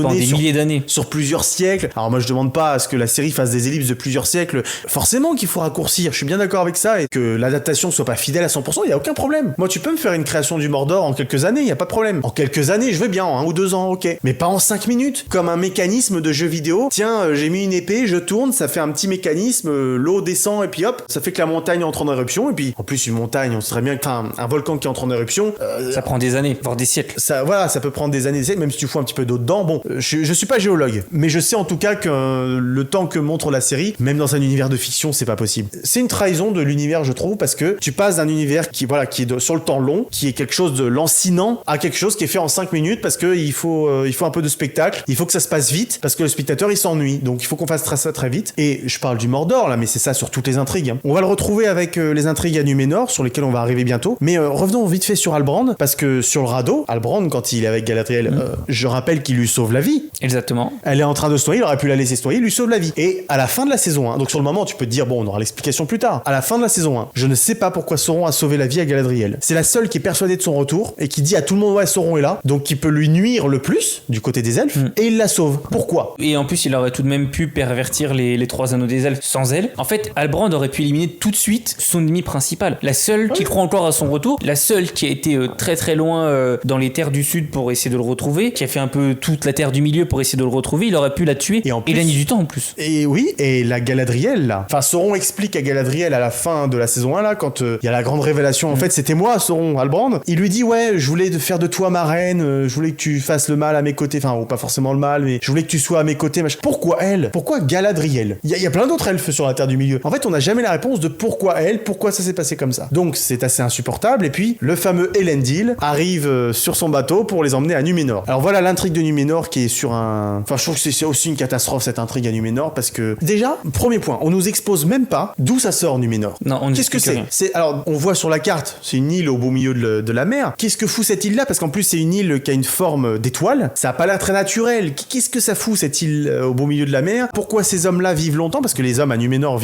pendant des milliers d'années, sur plusieurs siècles. Alors moi, je demande pas à ce que la série fasse des ellipses de plusieurs siècles. Forcément qu'il faut raccourcir. Je suis bien d'accord avec ça, et que l'adaptation soit pas fidèle à 100%, il y a aucun problème. Moi, tu peux me faire une création du Mordor en quelques années, il y a pas de problème. En quelques années, je veux bien, en 1 ou 2 ans, ok. Mais pas en 5 minutes, comme un mécanisme de jeu vidéo. Tiens, j'ai mis une épée, je tourne, ça fait un petit mécanisme, l'eau descend, et puis hop, ça fait que la montagne entre en éruption, et puis en plus une montagne, on serait bien que un volcan qui entre en éruption. Ça prend des années, voire des siècles. Ça peut prendre des années, même si tu fous un petit peu d'eau dedans. Bon, je suis pas géologue, mais je sais en tout cas que le temps que montre la série, même dans un univers de fiction, c'est pas possible. C'est une trahison de l'univers, je trouve, parce que tu passes d'un univers qui est sur le temps long, qui est quelque chose de lancinant, à quelque chose qui est fait en 5 minutes, parce que il faut un peu de spectacle, il faut que ça se passe vite, parce que le spectateur il s'ennuie, donc il faut qu'on fasse ça très vite. Et je parle du Mordor là, mais c'est ça sur toutes les intrigues. On va le retrouver avec les intrigues à Numénor, sur lesquelles on va arriver bientôt. Mais revenons vite fait sur Halbrand, parce que sur le radeau, Halbrand, quand il est avec Galadriel, je rappelle qu'il lui sauve la vie. Exactement. Elle est en train de se noyer, il aurait pu la laisser se noyer, il lui sauve la vie. Et à la fin de la saison 1, donc sur le moment, tu peux te dire, bon, on aura l'explication plus tard. À la fin de la saison 1, je ne sais pas pourquoi Sauron a sauvé la vie à Galadriel. C'est la seule qui est persuadée de son retour et qui dit à tout le monde, ouais, Sauron est là, donc qui peut lui nuire le plus. du côté des elfes et il la sauve. Pourquoi ? Et en plus, il aurait tout de même pu pervertir les 3 anneaux des elfes sans elle. En fait, Halbrand aurait pu éliminer tout de suite son ennemi principal. La seule qui croit encore à son retour, la seule qui a été très très loin dans les terres du sud pour essayer de le retrouver, qui a fait un peu toute la terre du milieu pour essayer de le retrouver, il aurait pu la tuer et gagner du temps en plus. Et oui, et la Galadriel là. Enfin, Sauron explique à Galadriel à la fin de la saison 1 là, quand il y a la grande révélation, en fait c'était moi, Sauron, Halbrand. Il lui dit ouais, je voulais faire de toi ma reine, je voulais que tu fasses le mal à mes côtés, enfin, ou pas forcément le mal, mais je voulais que tu sois à mes côtés. Pourquoi elle ? Pourquoi Galadriel ? Il y a plein d'autres elfes sur la terre du milieu. En fait, on n'a jamais la réponse de pourquoi elle, pourquoi ça s'est passé comme ça. Donc c'est assez insupportable. Et puis le fameux Elendil arrive sur son bateau pour les emmener à Numénor. Alors voilà l'intrigue de Numénor qui est sur un... Enfin, je trouve que c'est aussi une catastrophe cette intrigue à Numénor parce que déjà, premier point, on nous expose même pas d'où ça sort Numénor. Non, on Qu'est-ce que c'est ? Alors on voit sur la carte, c'est une île au beau milieu de la mer. Qu'est-ce que fout cette île-là ? Parce qu'en plus c'est une île qui a une forme d'étoile. Ça a pas l'air très naturel. Qu'est-ce que ça fout cette île au beau milieu de la mer ? Pourquoi ces hommes-là vivent longtemps ? Parce que les hommes à Numénor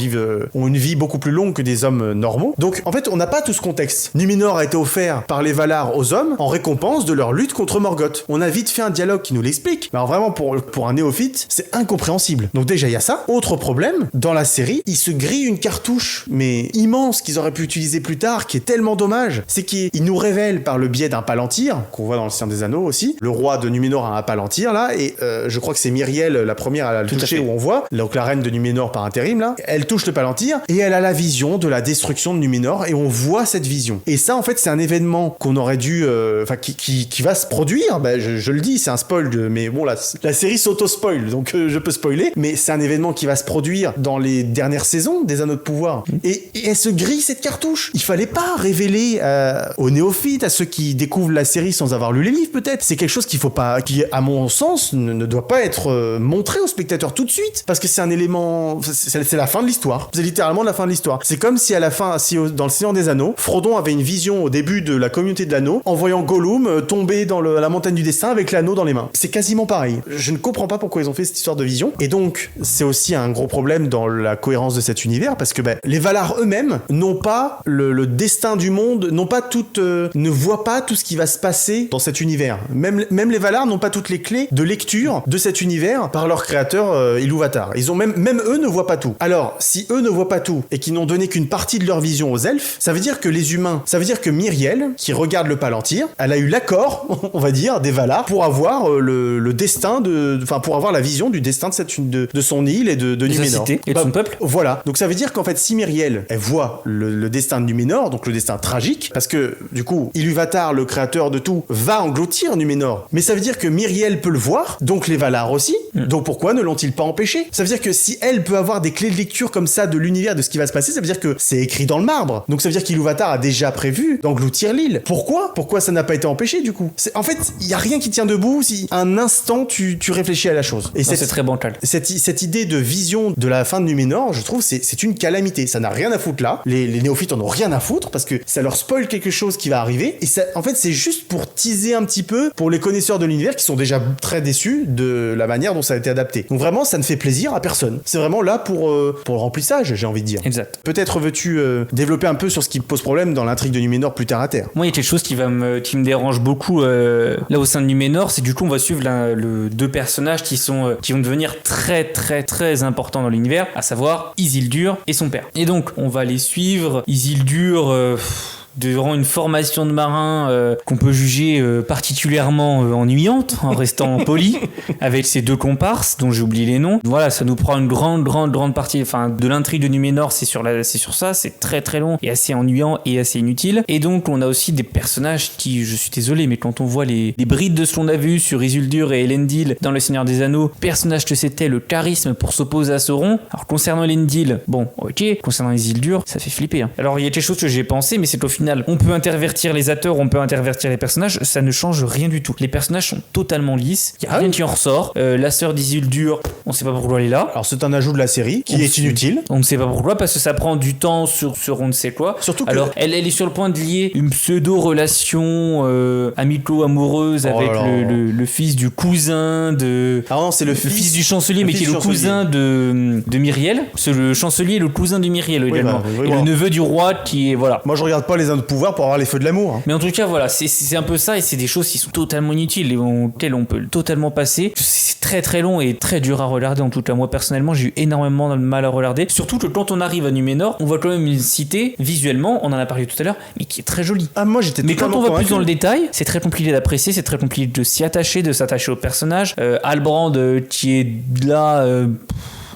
ont une vie beaucoup plus longue que des hommes normaux. Donc en fait, on n'a pas tout ce contexte. Numénor a été offert par les Valar aux hommes en récompense de leur lutte contre Morgoth. On a vite fait un dialogue qui nous l'explique. Mais alors vraiment, pour un néophyte, c'est incompréhensible. Donc déjà, il y a ça. Autre problème, dans la série, ils se grillent une cartouche, mais immense, qu'ils auraient pu utiliser plus tard, qui est tellement dommage. C'est qu'ils nous révèlent par le biais d'un palantir, qu'on voit dans le Seigneur des Anneaux aussi. Le roi de Numénor a un palantir, là, et je crois que c'est Myriel, la première à le toucher, où on voit, donc la reine de Numénor par intérim, là, elle touche le palantir, et elle a la vision de la destruction de Numénor, et on voit cette vision. Et ça, en fait, c'est un événement qu'on aurait dû... Enfin, qui va se produire, ben, je le dis, c'est un spoil, mais bon, la série s'auto-spoil, donc je peux spoiler, mais c'est un événement qui va se produire dans les dernières saisons des Anneaux de Pouvoir. Et elle se grille cette cartouche. Il fallait pas révéler aux néophytes, à ceux qui découvrent la série sans avoir lu les livres, peut-être. C'est quelque chose qu'il faut pas, qui, à mon sens, ne doit pas être montré aux spectateurs tout de suite, parce que c'est un élément, c'est la fin de l'histoire. C'est littéralement la fin de l'histoire. C'est comme si à la fin, dans le Seigneur des Anneaux, Frodon avait une vision au début de la communauté de l'anneau, en voyant Gollum tomber dans la montagne du destin avec l'anneau dans les mains. C'est quasiment pareil. Je ne comprends pas pourquoi ils ont fait cette histoire de vision. Et donc, c'est aussi un gros problème dans la cohérence de cet univers, parce que les Valar eux-mêmes n'ont pas le destin du monde, ne voient pas tout ce qui va se passer dans cet univers. Même les Valar n'ont pas toutes les clés de lecture de cet univers par leur créateur Ilúvatar. Ils ont même eux ne voient pas tout. Alors, si eux ne voient pas tout et qu'ils n'ont donné qu'une partie de leur vision aux elfes, ça veut dire que les humains, ça veut dire que Myriel, qui regarde le palantir, elle a eu l'accord, on va dire, des Valar pour avoir le destin pour avoir la vision du destin de son île et de Numénor. Et de son peuple. Voilà. Donc ça veut dire qu'en fait, si Myriel, elle voit le destin de Numénor, donc le destin tragique, parce que du coup, Ilúvatar, le créateur de tout, va engloutir Numénor. Mais ça veut dire que Myriel peut le voir, donc les Valar aussi. Donc pourquoi ne l'ont-ils pas empêché ? Ça veut dire que si elle peut avoir des clés de lecture comme ça de l'univers, de ce qui va se passer, ça veut dire que c'est écrit dans le marbre. Donc ça veut dire qu'Ilúvatar a déjà prévu d'engloutir l'île. Pourquoi ça n'a pas été empêché du coup ? En fait, il y a rien qui tient debout si un instant tu réfléchis à la chose. Et c'est très bancal. Cette idée de vision de la fin de Numénor, je trouve, c'est une calamité. Ça n'a rien à foutre là. Les néophytes en ont rien à foutre parce que ça leur spoil quelque chose qui va arriver. Et ça, en fait, c'est juste pour teaser un petit peu pour les connaisseurs de l'univers qui sont déjà très déçus de la manière dont ça a été adapté. Donc vraiment, ça ne fait plaisir à personne. C'est vraiment là pour le remplissage, j'ai envie de dire. Exact. Peut-être veux-tu développer un peu sur ce qui pose problème dans l'intrigue de Numénor plus terre à terre. Moi, il y a quelque chose qui me dérange beaucoup là au sein de Numénor, c'est du coup on va suivre deux personnages qui vont devenir très très très importants dans l'univers, à savoir Isildur et son père. Et donc on va les suivre. Isildur durant une formation de marin qu'on peut juger particulièrement ennuyante, en restant poli, avec ses deux comparses dont j'ai oublié les noms. Voilà, ça nous prend une grande partie de l'intrigue de Numénor, c'est sur ça, c'est très très long et assez ennuyant et assez inutile. Et donc on a aussi des personnages qui, je suis désolé, mais quand on voit les brides de ce qu'on a vu sur Isildur et Elendil dans Le Seigneur des Anneaux, personnage que c'était le charisme pour s'opposer à Sauron. Alors concernant Elendil, bon, ok, concernant Isildur, ça fait flipper. Hein. Alors il y a quelque chose que j'ai pensé, mais c'est qu'au final, on peut intervertir les acteurs, on peut intervertir les personnages, ça ne change rien du tout. Les personnages sont totalement lisses, il n'y a rien qui en ressort. La sœur d'Isildur, on sait pas pourquoi elle est là. Alors c'est un ajout de la série qui est inutile. On ne sait pas pourquoi, parce que ça prend du temps sur on ne sait quoi. Surtout que... Alors elle est sur le point de lier une pseudo-relation amico-amoureuse avec le fils du cousin de... Ah non, c'est le fils du chancelier, mais qui est le cousin de Myriel. Le chancelier est le cousin de Myriel également. Et le neveu du roi qui est... Voilà. Moi je regarde pas les besoin de pouvoir pour avoir les feux de l'amour. Mais en tout cas, voilà, c'est un peu ça, et c'est des choses qui sont totalement inutiles et auxquelles on peut totalement passer. C'est très très long et très dur à regarder. En tout cas, moi personnellement, j'ai eu énormément de mal à regarder. Surtout que quand on arrive à Numénor, on voit quand même une cité visuellement, on en a parlé tout à l'heure, mais qui est très jolie. Ah, moi j'étais Mais quand totalement on va plus convaincu. dans le détail, c'est très compliqué d'apprécier, c'est très compliqué de s'y attacher, de s'attacher au personnage. Halbrand qui est là.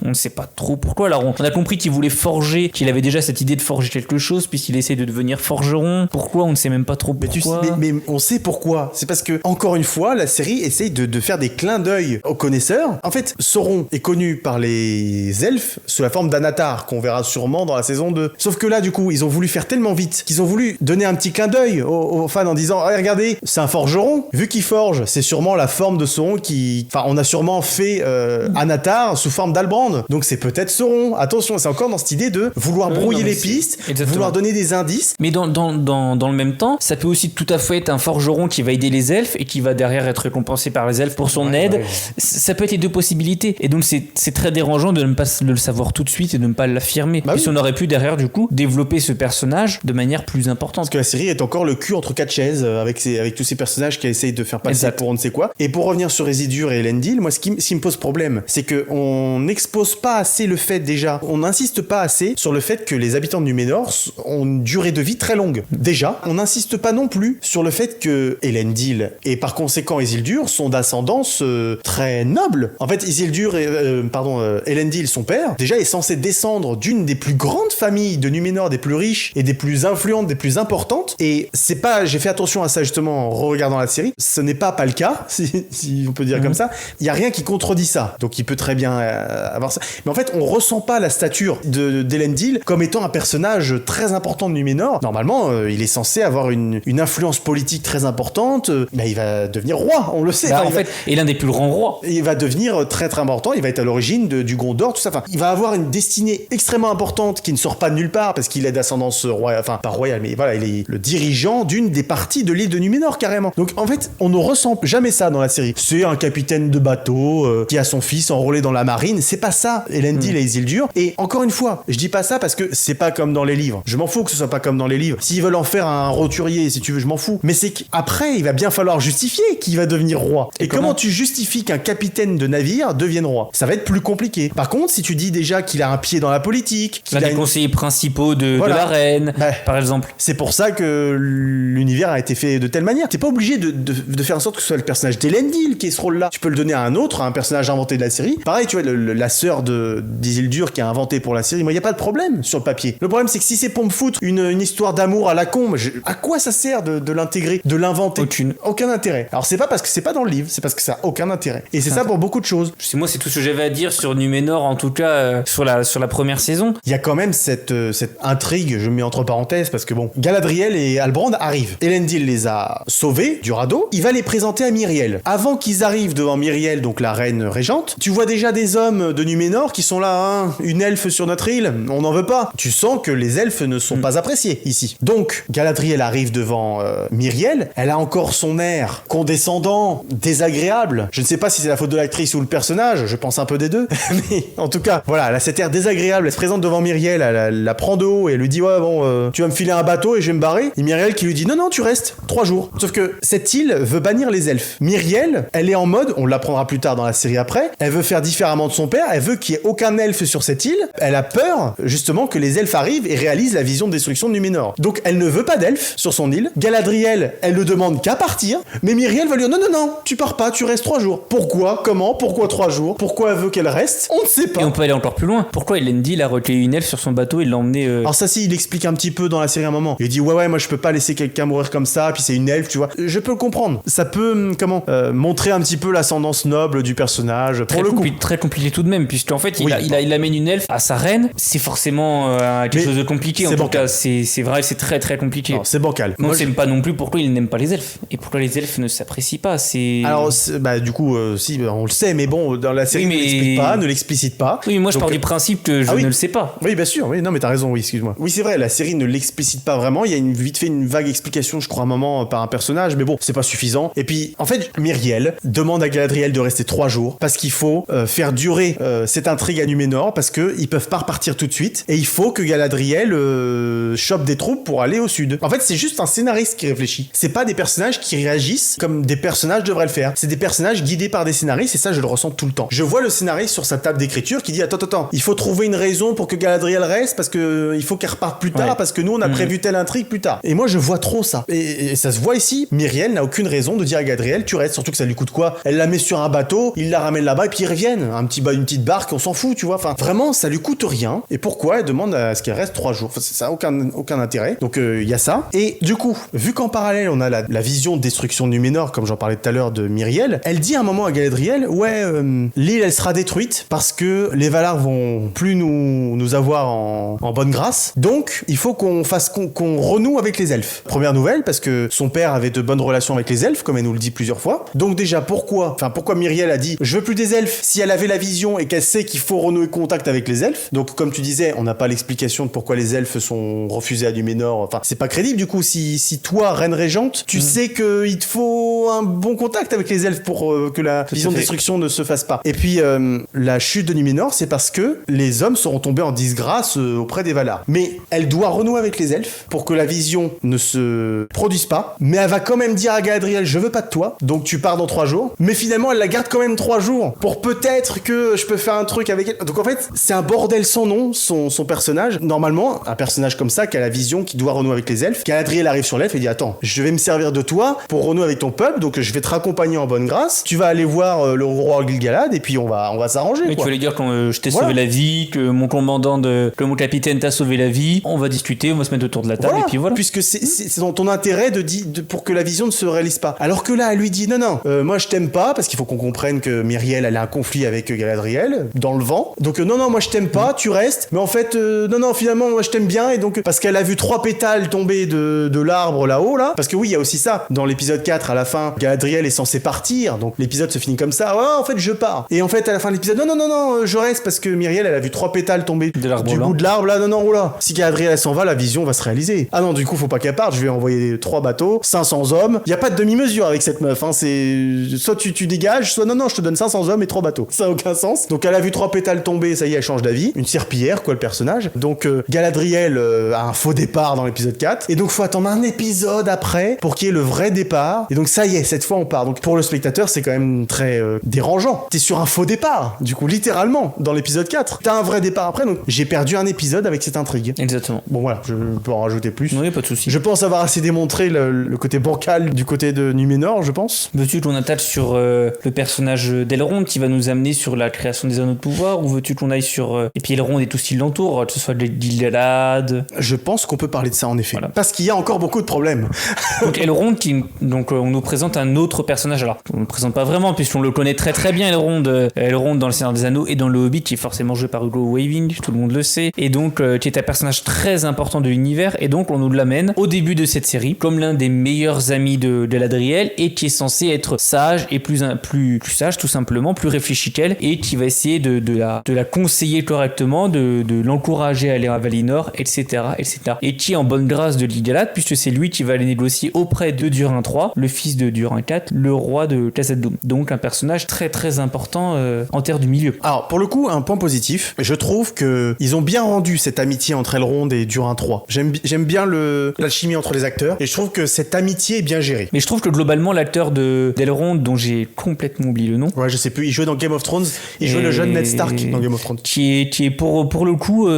On ne sait pas trop pourquoi. Alors, on a compris qu'il voulait forger, qu'il avait déjà cette idée de forger quelque chose, puisqu'il essaie de devenir forgeron. Pourquoi? On ne sait même pas trop pourquoi. Mais on sait pourquoi. C'est parce que, encore une fois, la série essaye de faire des clins d'œil aux connaisseurs. En fait, Sauron est connu par les elfes sous la forme d'Anatar, qu'on verra sûrement dans la saison 2. Sauf que là, du coup, ils ont voulu faire tellement vite qu'ils ont voulu donner un petit clin d'œil aux fans en disant ah, regardez, c'est un forgeron. Vu qu'il forge, c'est sûrement la forme de Sauron qui. Enfin, on a sûrement fait Anatar sous forme d'Halbrand. Donc c'est peut-être Sauron. Attention, c'est encore dans cette idée de vouloir brouiller les pistes, exactement. vouloir donner des indices. Mais dans le même temps, ça peut aussi tout à fait être un forgeron qui va aider les elfes et qui va derrière être récompensé par les elfes pour son aide. Ouais. Ça peut être les deux possibilités. Et donc c'est très dérangeant de ne pas le savoir tout de suite et de ne pas l'affirmer. Bah oui. On aurait pu derrière du coup développer ce personnage de manière plus importante. Parce que la série est encore le cul entre quatre chaises avec tous ces personnages qui essayent de faire passer pour on ne sait quoi. Et pour revenir sur Isildur et Elendil, moi ce qui me pose problème, c'est qu'on n'expose pas assez le fait déjà, on n'insiste pas assez sur le fait que les habitants de Numénor ont une durée de vie très longue. Déjà, on n'insiste pas non plus sur le fait que Elendil et par conséquent Isildur sont d'ascendance très noble. En fait, Isildur et Elendil, son père, déjà est censé descendre d'une des plus grandes familles de Numénor, des plus riches et des plus influentes, des plus importantes. Et c'est pas, j'ai fait attention à ça justement en re-regardant la série. Ce n'est pas le cas, si on peut dire comme ça. Il y a rien qui contredit ça. Donc il peut très bien avoir ça. Mais en fait, on ressent pas la stature d'Elendil comme étant un personnage très important de Numénor. Normalement, il est censé avoir une influence politique très importante. Il va devenir roi, on le sait. En fait, et l'un des plus grands rois. Il va devenir très très important. Il va être à l'origine du Gondor, tout ça. Enfin, il va avoir une destinée extrêmement importante qui ne sort pas de nulle part parce qu'il est d'ascendance royale, enfin pas royale, mais voilà, il est le dirigeant d'une des parties de l'île de Numénor carrément. Donc en fait, on ne ressent jamais ça dans la série. C'est un capitaine de bateau qui a son fils enrôlé dans la marine. C'est pas ça, Elendil et Isildur. Et encore une fois, je dis pas ça parce que c'est pas comme dans les livres. Je m'en fous que ce soit pas comme dans les livres. S'ils veulent en faire un roturier, si tu veux, je m'en fous. Mais c'est qu'après, il va bien falloir justifier qu'il va devenir roi. Et comment tu justifies qu'un capitaine de navire devienne roi? Ça va être plus compliqué. Par contre, si tu dis déjà qu'il a un pied dans la politique, qu'il a des conseillers principaux de la reine, par exemple. C'est pour ça que l'univers a été fait de telle manière. T'es pas obligé de faire en sorte que ce soit le personnage d'Elendil qui ait ce rôle-là. Tu peux le donner à un autre, à un personnage inventé de la série. Pareil, tu vois, la sœur d'Isildur qui a inventé pour la série. Moi, il y a pas de problème sur le papier. Le problème, c'est que si c'est pour me foutre une histoire d'amour à la con, à quoi ça sert de l'intégrer, de l'inventer? Aucun intérêt. Alors, c'est pas parce que c'est pas dans le livre, c'est parce que ça a aucun intérêt. Et c'est ça pour beaucoup de choses. Moi, c'est tout ce que j'avais à dire sur Numénor, en tout cas, sur la première saison. Il y a quand même cette intrigue, je mets entre parenthèses, parce que bon, Galadriel et Halbrand arrivent. Elendil les a sauvés du radeau. Il va les présenter à Myriel. Avant qu'ils arrivent devant Myriel, donc la reine régente, tu vois déjà des hommes de Numénor qui sont là, hein, une elfe sur notre île, on n'en veut pas. Tu sens que les elfes ne sont pas appréciés ici. Donc, Galadriel arrive devant Myriel. Elle a encore son air condescendant, désagréable. Je ne sais pas si c'est la faute de l'actrice ou le personnage, je pense un peu des deux. Mais en tout cas, voilà, elle a cet air désagréable. Elle se présente devant Myriel, elle la prend de haut et elle lui dit ouais bon, tu vas me filer un bateau et je vais me barrer. Et Myriel qui lui dit non tu restes 3 jours. Sauf que cette île veut bannir les elfes. Myriel, elle est en mode, on l'apprendra plus tard dans la série après, elle veut faire différemment de son père, elle veut qu'il y ait aucun elfe sur cette île. Elle a peur justement que les elfes arrivent et réalisent la vision de destruction de Numénor. Donc elle ne veut pas d'elfes sur son île. Galadriel, elle ne demande qu'à partir, mais Myriel va lui dire non, tu pars pas, tu restes 3 jours. Pourquoi? Comment? Pourquoi 3 jours? Pourquoi elle veut qu'elle reste? On ne sait pas. Et on peut aller encore plus loin. Pourquoi Elendil a recueilli une elfe sur son bateau et l'a emmené Alors ça il explique un petit peu dans la série à un moment. Il dit ouais moi je peux pas laisser quelqu'un mourir comme ça, puis c'est une elfe, tu vois. Je peux le comprendre. Ça peut montrer un petit peu l'ascendance noble du personnage. Très compliqué tout de même, puisqu'en fait il amène une elfe à sa reine. C'est forcément quelque chose de compliqué. En tout cas, c'est vrai, c'est très très compliqué. Non, c'est bancal. On ne sait pas non plus pourquoi il n'aime pas les elfes et pourquoi les elfes ne s'apprécient pas. Alors du coup si on le sait, mais bon dans la série ne l'explicite pas. Oui, moi je pars du principe que je ne le sais pas. Oui, bien sûr. Oui, non mais t'as raison. Oui, excuse-moi. Oui, c'est vrai. La série ne l'explicite pas vraiment. Il y a vite fait une vague explication, je crois, à un moment par un personnage, mais bon, c'est pas suffisant. Et puis en fait, Myriel demande à Galadriel de rester 3 jours parce qu'il faut faire durer cette intrigue à Numénor parce que ils peuvent pas repartir tout de suite et il faut que Galadriel chope des troupes pour aller au sud. En fait, c'est juste un scénariste qui réfléchit. C'est pas des personnages qui réagissent comme des personnages devraient le faire. C'est des personnages guidés par des scénaristes et ça, je le ressens tout le temps. Je vois le scénariste sur sa table d'écriture qui dit attends, il faut trouver une raison pour que Galadriel reste parce que il faut qu'elle reparte plus tard parce que nous on a prévu telle intrigue plus tard. Et moi, je vois trop ça. Et ça se voit ici. Myriel n'a aucune raison de dire à Galadriel tu restes, surtout que ça lui coûte quoi? Elle la met sur un bateau, il la ramène là-bas et puis ils reviennent. Une petite barque, on s'en fout, tu vois. Enfin, vraiment, ça lui coûte rien. Et pourquoi elle demande à ce qu'elle reste 3 jours? Enfin, ça a aucun intérêt. Donc il y a ça. Et du coup, vu qu'en parallèle on a la vision de destruction de Numénor, comme j'en parlais tout à l'heure de Myriel, elle dit à un moment à Galadriel l'île elle sera détruite parce que les Valar vont plus nous avoir en bonne grâce. Donc il faut qu'on renoue avec les elfes. Première nouvelle, parce que son père avait de bonnes relations avec les elfes, comme elle nous le dit plusieurs fois. Donc déjà, pourquoi Myriel a dit je veux plus des elfes si elle avait la vision et qu'elle sait qu'il faut renouer contact avec les elfes. Donc comme tu disais, on n'a pas l'explication de pourquoi les elfes sont refusés à Numénor. Enfin, c'est pas crédible du coup. Si toi, reine régente, tu sais qu'il te faut un bon contact avec les elfes pour que la vision de destruction ne se fasse pas. Et puis la chute de Numénor, c'est parce que les hommes seront tombés en disgrâce auprès des Valar. Mais elle doit renouer avec les elfes pour que la vision ne se produise pas. Mais elle va quand même dire à Galadriel je veux pas de toi, donc tu pars dans 3 jours. Mais finalement, elle la garde quand même 3 jours pour peut-être que je peux faire un truc avec elle. Donc en fait, c'est un bordel sans nom, son personnage. Normalement, un personnage comme ça qui a la vision, qui doit renouer avec les elfes. Galadriel arrive sur l'elfe et dit attends, je vais me servir de toi pour renouer avec ton peuple, donc je vais te raccompagner en bonne grâce. Tu vas aller voir le roi Gil-galad et puis on va s'arranger. Mais tu vas lui dire quand je t'ai sauvé la vie, que mon commandant, que mon capitaine t'a sauvé la vie. On va discuter, on va se mettre autour de la table et puis voilà. Puisque c'est dans ton intérêt pour que la vision ne se réalise pas. Alors que là, elle lui dit non, moi je t'aime pas, parce qu'il faut qu'on comprenne que Myriel elle a un conflit avec Galadriel dans le vent. Donc non, moi je t'aime pas, tu restes. Mais en fait, non, finalement moi je t'aime bien. Et donc parce qu'elle a vu 3 pétales tomber de l'arbre là-haut là. Parce que oui, il y a aussi ça. Dans l'épisode 4, à la fin, Galadriel est censée partir. Donc l'épisode se finit comme ça. En fait je pars. Et en fait à la fin de l'épisode, non, je reste parce que Myriel elle a vu 3 pétales tomber du bout de l'arbre là. Non, oula. Si Galadriel elle s'en va, la vision va se réaliser. Ah non, du coup faut pas qu'elle parte. Je vais envoyer 3 bateaux, 500 hommes. Il y a pas de demi-mesure avec cette meuf. C'est soit tu dégages, soit non, je te donne 500 hommes et 3 bateaux. Ça a aucun sens. Donc elle a vu 3 pétales tomber, ça y est, elle change d'avis. Une serpillière, quoi, le personnage. Donc Galadriel a un faux départ dans l'épisode 4. Et donc faut attendre un épisode après pour qu'il y ait le vrai départ. Et donc ça y est, cette fois on part. Donc pour le spectateur, c'est quand même très dérangeant. T'es sur un faux départ, du coup, littéralement, dans l'épisode 4. T'as un vrai départ après, donc j'ai perdu un épisode avec cette intrigue. Exactement. Bon voilà, je peux en rajouter plus. Oui, pas de souci. Je pense avoir assez démontré le côté bancal du côté de Numénor, je pense. Veux-tu qu'on attaque sur le personnage d'Elrond qui va nous amener sur la création des anneaux de pouvoir, ou veux-tu qu'on aille sur et puis Elrond et tout ce qui l'entoure, que ce soit Gil-galad? Je pense qu'on peut parler de ça en effet, parce qu'il y a encore beaucoup de problèmes. Donc Elrond on nous présente un autre personnage. Alors on ne le présente pas vraiment puisqu'on le connaît très très bien, Elrond dans le Seigneur des Anneaux et dans le Hobbit, qui est forcément joué par Hugo Weaving, tout le monde le sait, et donc qui est un personnage très important de l'univers, et donc on nous l'amène au début de cette série comme l'un des meilleurs amis de Galadriel, et qui est censé être sage et plus sage, tout simplement, plus réfléchi qu'elle, et qui va essayer de la conseiller correctement, de l'encourager à aller à Valinor, etc. Et qui est en bonne grâce de Gil-galad, puisque c'est lui qui va aller négocier auprès de Durin III, le fils de Durin IV, le roi de Khazad-dûm. Donc un personnage très très important en terre du milieu. Alors pour le coup, un point positif, je trouve que ils ont bien rendu cette amitié entre Elrond et Durin III. J'aime bien l'alchimie entre les acteurs, et je trouve que cette amitié est bien gérée. Mais je trouve que globalement l'acteur d'Elrond, dont j'ai complètement oublié le nom. Ouais, je sais plus, il jouait dans Game of Thrones, il jouait le jeune Ned Stark dans Game of Thrones. Qui est pour le coup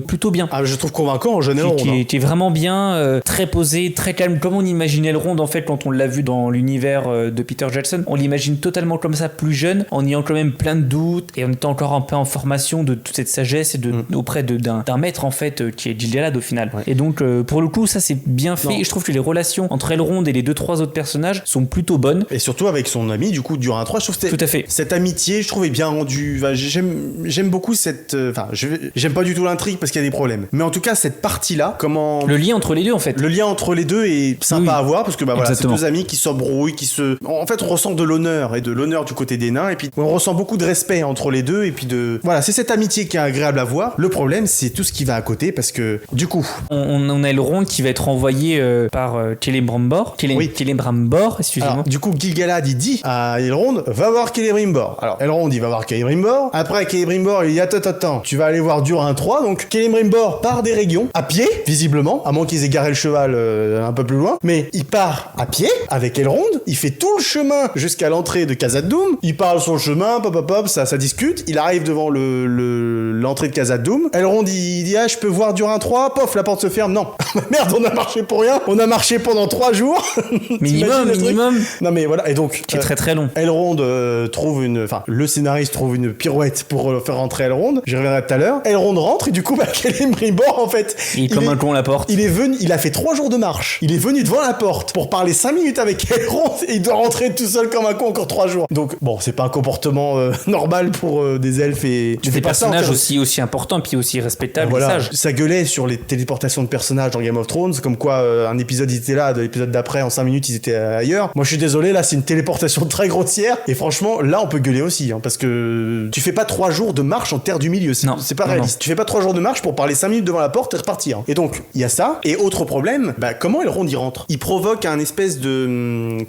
plutôt bien. Ah, je trouve convaincant en jeune Elrond. Qui est vraiment bien, très posé, très calme, comme on imagine Elrond en fait quand on l'a vu dans l'univers de Peter Jackson. On l'imagine totalement comme ça, plus jeune, en ayant quand même plein de doutes et en étant encore un peu en formation de toute cette sagesse et auprès d'un maître en fait qui est Gil-galad au final. Ouais. Et donc pour le coup ça c'est bien fait, et je trouve que les relations entre Elrond et les 2-3 autres personnages sont plutôt bonnes. Et surtout avec son ami du coup Durin III, je trouve que tout à fait. Cette amitié, je trouve, est bien rendue. Enfin, j'aime beaucoup cette. Enfin, j'aime pas du tout l'intrigue parce qu'il y a des problèmes. Mais en tout cas, cette partie-là, comment. Le lien entre les deux en fait. Le lien entre les deux est sympa à voir parce que voilà, c'est 2 amis qui s'embrouillent, En fait, on ressent de l'honneur et de l'honneur du côté des nains, et puis on ressent beaucoup de respect entre les deux, et puis voilà, c'est cette amitié qui est agréable à voir. Le problème, c'est tout ce qui va à côté parce que du coup, on a Elrond qui va être envoyé par Celebrimbor. Celebrimbor, excusez-moi. Alors, du coup, Gil-galad il dit à Elrond, va voir Celebrimbor. Alors Elrond il va voir Celebrimbor. Celebrimbor. Après, Celebrimbor, il dit attends, tu vas aller voir Durin 3. Donc, Celebrimbor part des régions, à pied, visiblement, à moins qu'ils aient garé le cheval un peu plus loin. Mais il part à pied, avec Elrond, il fait tout le chemin jusqu'à l'entrée de Khazad-dûm. Il parle son chemin, ça discute. Il arrive devant l'entrée de Khazad-dûm. Elrond, il dit je peux voir Durin 3. Pof, la porte se ferme. Non. Merde, on a marché pour rien. On a marché pendant 3 jours. minimum. Non mais voilà, et donc... Qui est très très long. Elrond le scénariste trouve une pirouette pour faire rentrer Elrond. J'y reviendrai tout à l'heure. Elrond rentre et du coup, Celebrimbor, en fait... Il est comme un con à la porte. Il a fait 3 jours de marche. Il est venu devant la porte pour parler 5 minutes avec Elrond et il doit rentrer tout seul comme un con encore 3 jours. Donc bon, c'est pas un comportement normal pour des elfes et... Des personnages aussi importants puis aussi respectables et sages. Ça gueulait sur les téléportations de personnages dans Game of Thrones, comme quoi un épisode ils étaient là, de l'épisode d'après en 5 minutes ils étaient ailleurs. Moi je suis désolé, là c'est une téléportation très grossière et franchement là on peut gueuler aussi parce que tu fais pas 3 jours de marche en terre du milieu, c'est pas réaliste. Tu fais pas 3 jours de marche pour parler 5 minutes devant la porte et repartir. Et donc il y a ça, et autre problème, comment Elrond y rentre? Il provoque un espèce de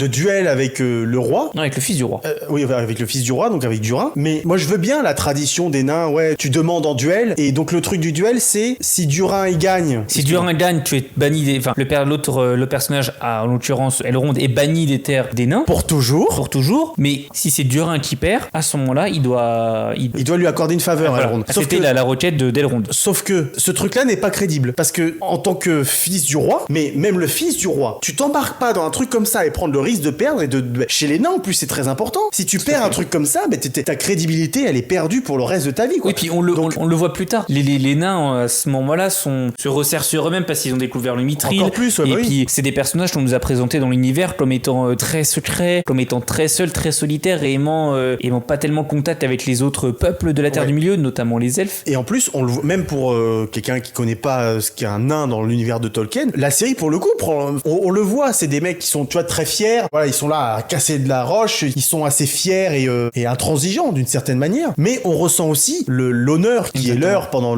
duel avec le roi. Non, avec le fils du roi. Oui, avec le fils du roi, donc avec Durin. Mais moi je veux bien la tradition des nains, tu demandes en duel, et donc le truc du duel c'est si Durin il gagne. Si Durin gagne, tu es banni le personnage, en l'occurrence Elrond, est banni des terres des nains. Pour toujours. Mais si c'est Durin qui perd, à ce moment-là, il doit lui accorder une faveur à Elrond. C'était la requête d'Elrond. Sauf que ce truc-là n'est pas crédible. Parce que, en tant que fils du roi, mais même le fils du roi, tu t'embarques pas dans un truc comme ça et prendre le risque de perdre chez les nains, en plus, c'est très important. Si tu perds un truc comme ça, ta crédibilité, elle est perdue pour le reste de ta vie, quoi. Oui, puis on le voit plus tard. Les nains, à ce moment-là, se resserrent sur eux-mêmes parce qu'ils ont découvert le mithril. Encore plus, puis, c'est des personnages qu'on nous a présentés dans l'univers comme étant très secrets, comme étant très seuls, très solitaires et aimant pas tellement contact avec les autres peuples de la Terre du Milieu, notamment les elfes. Et en plus, on le voit, même pour quelqu'un qui connaît pas ce qu'est un nain dans l'univers de Tolkien, la série, pour le coup, on le voit, c'est des mecs qui sont, très fiers. Voilà, ils sont là à casser de la roche, ils sont assez fiers et intransigeants d'une certaine manière. Mais on ressent aussi l'honneur qui est leur pendant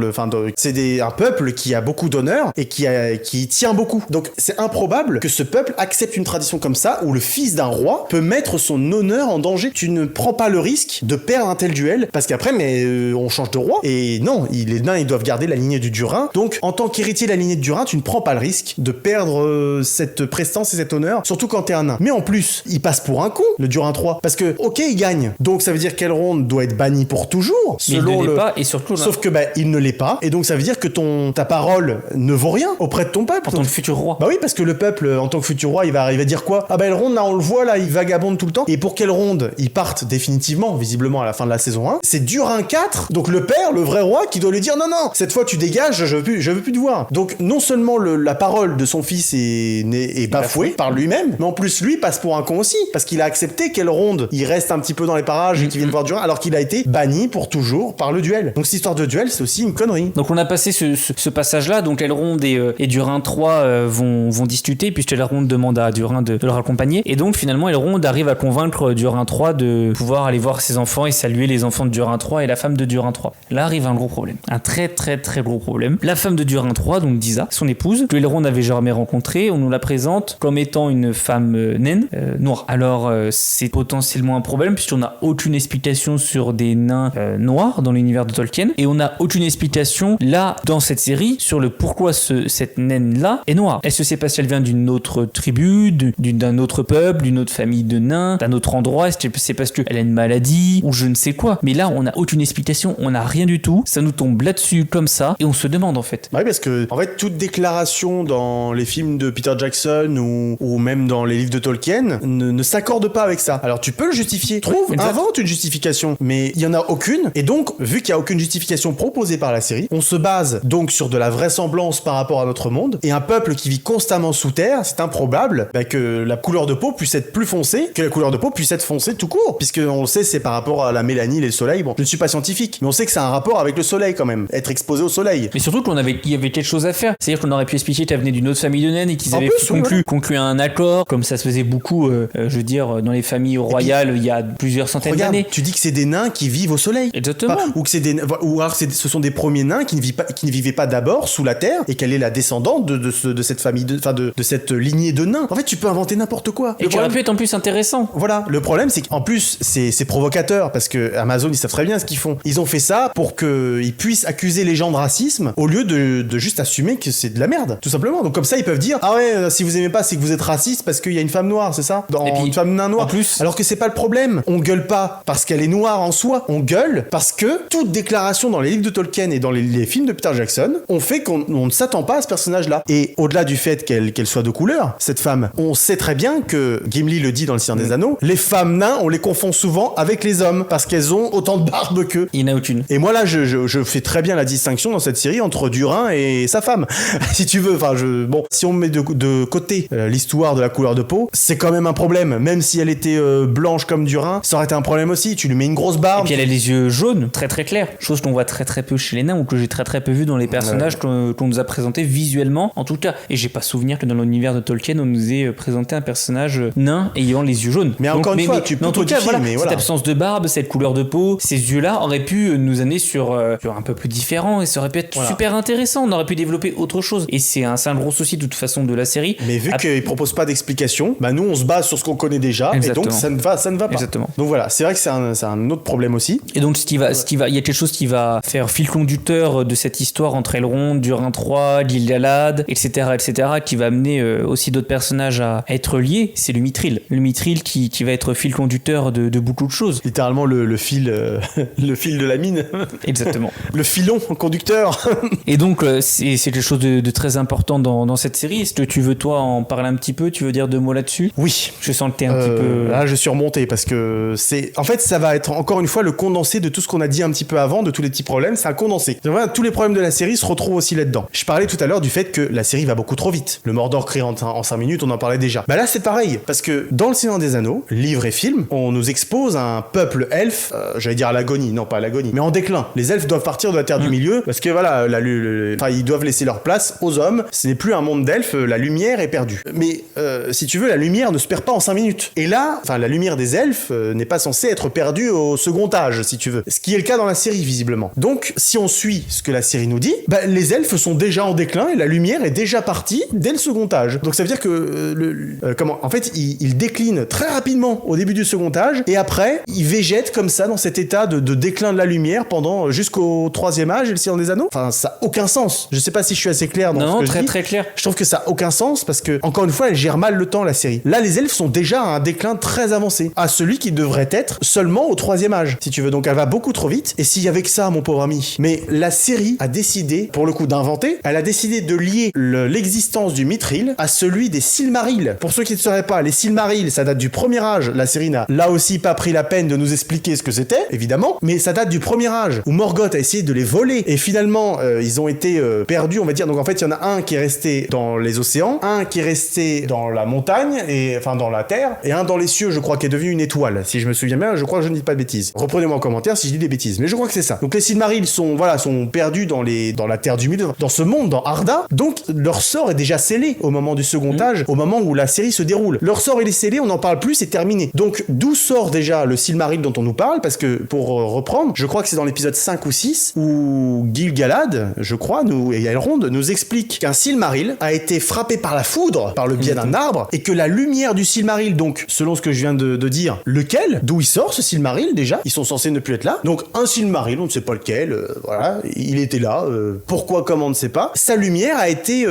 c'est un peuple qui a beaucoup d'honneur et qui tient beaucoup. Donc c'est improbable que ce peuple accepte une tradition comme ça où le fils d'un roi peut mettre son honneur en danger. Tu ne prends pas le risque de perdre un tel duel parce qu'après on change de roi et non, les nains ils doivent garder la lignée du Durin. Donc en tant qu'héritier de la lignée de Durin, tu ne prends pas le risque de perdre cette prestance et cet honneur, surtout quand t'es un nain. Mais en plus, il passe pour un con, le Durin 3, parce que ok, il gagne. Donc ça veut dire qu'Elrond doit être banni pour toujours. Mais il ne l'est pas, et surtout sauf que il ne l'est pas, et donc ça veut dire que ta parole ne vaut rien auprès de ton peuple. En tant que futur roi. Bah oui, parce que le peuple, en tant que futur roi, il va dire quoi? Elrond, là on le voit, là il vagabonde tout le temps. Et pour qu'Elrond il parte définitivement, visiblement à la fin de la saison 1, c'est Durin 4, donc le père, le vrai roi, qui doit lui dire non, cette fois tu dégages, je veux plus te voir. Donc non seulement la parole de son fils est bafouée par lui-même, mais en plus lui passe pour un con aussi, parce qu'il a accepté qu'Elrond il reste un petit peu dans les parages et qu'il vienne voir Durin, alors qu'il a été banni pour toujours par le duel. Donc cette histoire de duel, c'est aussi une connerie. Donc on a passé ce passage-là, donc Elrond et Durin 3 vont discuter, puisque Elrond demande à Durin de leur accompagner, et donc finalement Elrond arrive à convaincre Durin 3 de pouvoir aller voir ses enfants et saluer les enfants de Durin 3 et la femme de Durin 3. Là arrive un gros problème, un très très très gros problème. La femme de Durin 3, donc Disa, son épouse, que Elrond n'avait jamais rencontrée, on nous la présente comme étant une femme naine, noire. Alors c'est potentiellement un problème puisqu'on n'a aucune explication sur des nains noirs dans l'univers de Tolkien, et on n'a aucune explication là dans cette série sur le pourquoi cette naine là est noire. Est-ce que c'est parce qu'elle vient d'une autre tribu, d'un autre peuple, d'une autre famille de nains, d'un autre endroit? Est-ce que c'est parce qu'elle a une maladie ou je ne sais quoi? Mais là on n'a aucune explication, on n'a rien du tout, ça nous tombe là-dessus comme ça et on se demande en fait. Oui, parce que en fait toute déclaration dans les films de Peter Jackson ou même dans les livres de Tolkien ne s'accorde pas avec ça. Alors tu peux le justifier, invente une justification, mais il y en a aucune, et donc vu qu'il y a aucune justification proposée par la série, on se base donc sur de la vraisemblance par rapport à notre monde, et un peuple qui vit constamment sous terre, c'est improbable que la couleur de peau puisse être plus foncée, que la couleur de peau puisse être foncée tout court, puisque on le sait, c'est par rapport à la mélanine et le soleil. Bon, je ne suis pas scientifique, mais on sait que c'est un rapport avec le soleil quand même, être exposé au soleil. Mais surtout qu'il y avait quelque chose à faire, c'est-à-dire qu'on aurait pu expliquer qu'elle venait d'une autre famille de naines et qu'ils avaient conclu un accord, comme ça se faisait beaucoup, je veux dire, dans les familles royales il y a plusieurs centaines d'années. Tu dis que c'est des nains qui vivent au soleil. Exactement. Ou que ou alors ce sont des premiers nains qui ne vivaient pas d'abord sous la terre et qu'elle est la descendante de cette famille, de cette lignée de nains. En fait, tu peux inventer n'importe quoi. Et qui aurait pu être en plus intéressant. Voilà. Le problème, c'est qu'en plus, c'est provocateur d'ailleurs, parce que Amazon, ils savent très bien ce qu'ils font. Ils ont fait ça pour qu'ils puissent accuser les gens de racisme au lieu de juste assumer que c'est de la merde, tout simplement. Donc comme ça, ils peuvent dire ah ouais, si vous aimez pas, c'est que vous êtes raciste parce qu'il y a une femme noire, c'est ça, et puis, une femme nain noire. En plus, alors que c'est pas le problème. On gueule pas parce qu'elle est noire en soi. On gueule parce que toute déclaration dans les livres de Tolkien et dans les films de Peter Jackson ont fait qu'on ne s'attend pas à ce personnage-là. Et au-delà du fait qu'elle soit de couleur, cette femme, on sait très bien que Gimli le dit dans Le Seigneur des Anneaux, les femmes nains, on les confond souvent avec les hommes parce qu'elles ont autant de barbe qu'eux. il n'y en a aucune. Et moi là, je fais très bien la distinction dans cette série entre Durin et sa femme, si tu veux. Enfin, bon, si on met de côté l'histoire de la couleur de peau, c'est quand même un problème. Même si elle était blanche comme Durin, ça aurait été un problème aussi. Tu lui mets une grosse barbe. Et puis elle a les yeux jaunes, très très clairs, chose qu'on voit très très peu chez les nains ou que j'ai très très peu vu dans les personnages qu'on nous a présentés visuellement, en tout cas. Et j'ai pas souvenir que dans l'univers de Tolkien, on nous ait présenté un personnage nain ayant les yeux jaunes. Mais encore une fois, tu peux en tout cas, voilà, mais cette absence de barbe, cette couleur de peau, ces yeux-là auraient pu nous amener sur un peu plus différent et ça aurait pu être super intéressant. On aurait pu développer autre chose. Et c'est un gros souci de toute façon de la série. Mais vu qu'ils proposent pas d'explication, bah nous on se base sur ce qu'on connaît déjà. Exactement. Et donc ça ne va pas. Exactement. Donc voilà, c'est vrai que c'est un autre problème aussi. Et donc il y a quelque chose qui va faire fil conducteur de cette histoire entre Elrond, Durin 3, l'île d'Alad, etc., qui va amener aussi d'autres personnages à être liés. C'est le Mithril. Le Mithril qui va être fil conducteur de beaucoup de choses. Littéralement le fil le fil de la mine. Exactement. Le filon conducteur. Et donc c'est quelque chose de très important dans cette série. Est-ce que tu veux toi en parler un petit peu? Tu veux dire 2 mots là-dessus? Oui. Je sens que t'es un petit peu... Là je suis remonté parce que en fait ça va être encore une fois le condensé de tout ce qu'on a dit un petit peu avant, de tous les petits problèmes. C'est un condensé. Voilà, tous les problèmes de la série se retrouvent aussi là-dedans. Je parlais tout à l'heure du fait que la série va beaucoup trop vite. Le Mordor crie en 5 minutes, on en parlait déjà. Bah là c'est pareil, parce que dans Le Seigneur des Anneaux, livre et film, on nous expose un peuple elfe, j'allais dire à l'agonie, non pas à l'agonie, mais en déclin. Les elfes doivent partir de la Terre du Milieu, parce que voilà, ils doivent laisser leur place aux hommes. Ce n'est plus un monde d'elfes, la lumière est perdue. Mais si tu veux, la lumière ne se perd pas en 5 minutes. Et là, la lumière des elfes n'est pas censée être perdue au second âge, si tu veux. Ce qui est le cas dans la série, visiblement. Donc, si on suit ce que la série nous dit, bah, les elfes sont déjà en déclin et la lumière est déjà partie dès le second âge. Donc ça veut dire que en fait, ils déclinent très rapidement au début du second âge et après, ils végètent comme ça dans cet état de déclin de la lumière pendant jusqu'au 3e âge et le Seigneur des Anneaux. Enfin, ça a aucun sens. Je sais pas si je suis assez clair dans ce que je dis. Très clair. Je trouve que ça a aucun sens parce que, encore une fois, elle gère mal le temps, la série. Là, les elfes sont déjà à un déclin très avancé, à celui qui devrait être seulement au 3e âge, si tu veux. Donc elle va beaucoup trop vite. Et s'il y avait que ça, mon pauvre ami. Mais la série a décidé, pour le coup, d'inventer. Elle a décidé de lier l'existence du Mithril à celui des Silmarils. Pour ceux qui ne sauraient pas, les Silmarils, ça date du premier âge. La série n'a là aussi pas pris la peine de nous expliquer ce que c'était, évidemment, mais ça date du premier âge où Morgoth a essayé de les voler et finalement ils ont été perdus, on va dire. Donc en fait, il y en a un qui est resté dans les océans, un qui est resté dans la montagne et enfin dans la terre et un dans les cieux, je crois, qui est devenu une étoile. Si je me souviens bien, je crois que je ne dis pas de bêtises. Reprenez-moi en commentaire si je dis des bêtises, mais je crois que c'est ça. Donc les Silmarils sont perdus dans la terre du milieu, dans ce monde, dans Arda. Donc leur sort est déjà scellé au moment du second âge, au moment où la série se déroule. Leur sort il est scellé, on n'en parle plus, c'est terminé. Donc d'où sort déjà le Silmaril dont on nous parle? Parce que pour reprendre, je crois que c'est dans l'épisode 5 ou 6 où Gil-galad, je crois, et Elrond nous explique qu'un Silmaril a été frappé par la foudre, par le biais d'un arbre, et que la lumière du Silmaril, donc selon ce que je viens de dire, lequel, d'où il sort ce Silmaril déjà, ils sont censés ne plus être là. Donc un Silmaril, on ne sait pas lequel, voilà, il était là, pourquoi, comment, on ne sait pas. Sa lumière a été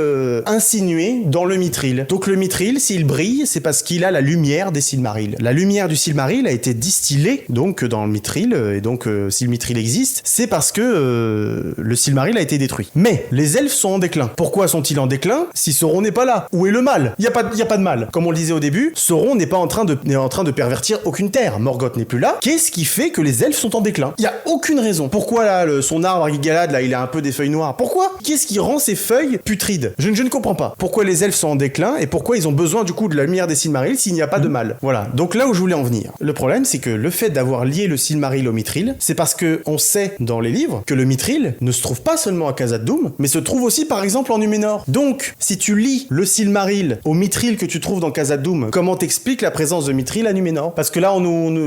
insinuée dans le Mithril. Donc le Mithril, s'il brille, c'est parce qu'il a la lumière des Silmarils. La lumière du Silmaril a été distillée donc dans le Mithril, et donc si le Mithril existe, c'est parce que le Silmaril a été détruit. Mais les elfes sont en déclin. Pourquoi sont-ils en déclin si Sauron n'est pas là? Où est le mal? Il y a pas de mal. Comme on le disait au début, Sauron n'est pas en train de pervertir aucune terre. Morgoth n'est plus là. Qu'est-ce qui fait que les elfes sont en déclin? Il y a aucune raison. Pourquoi là son arbre Gil-galad là, il a un peu des feuilles noires? Pourquoi? Qu'est-ce qui rend ces feuilles putrides? Je ne comprends pas. Pourquoi les elfes sont en déclin et pourquoi ils ont besoin du coup de la lumière des Silmarils s'il n'y a pas de mal? Voilà. Donc là où je voulais en venir. Le problème, c'est que le fait d'avoir lié le Silmaril au Mithril, c'est parce que on sait dans les livres que le Mithril ne se trouve pas seulement à Khazad-dûm, mais se trouve aussi par exemple en Numénor. Donc, si tu lis le Silmaril au Mithril que tu trouves dans Khazad-dûm, comment t'expliques la présence de Mithril à Numénor? Parce que là,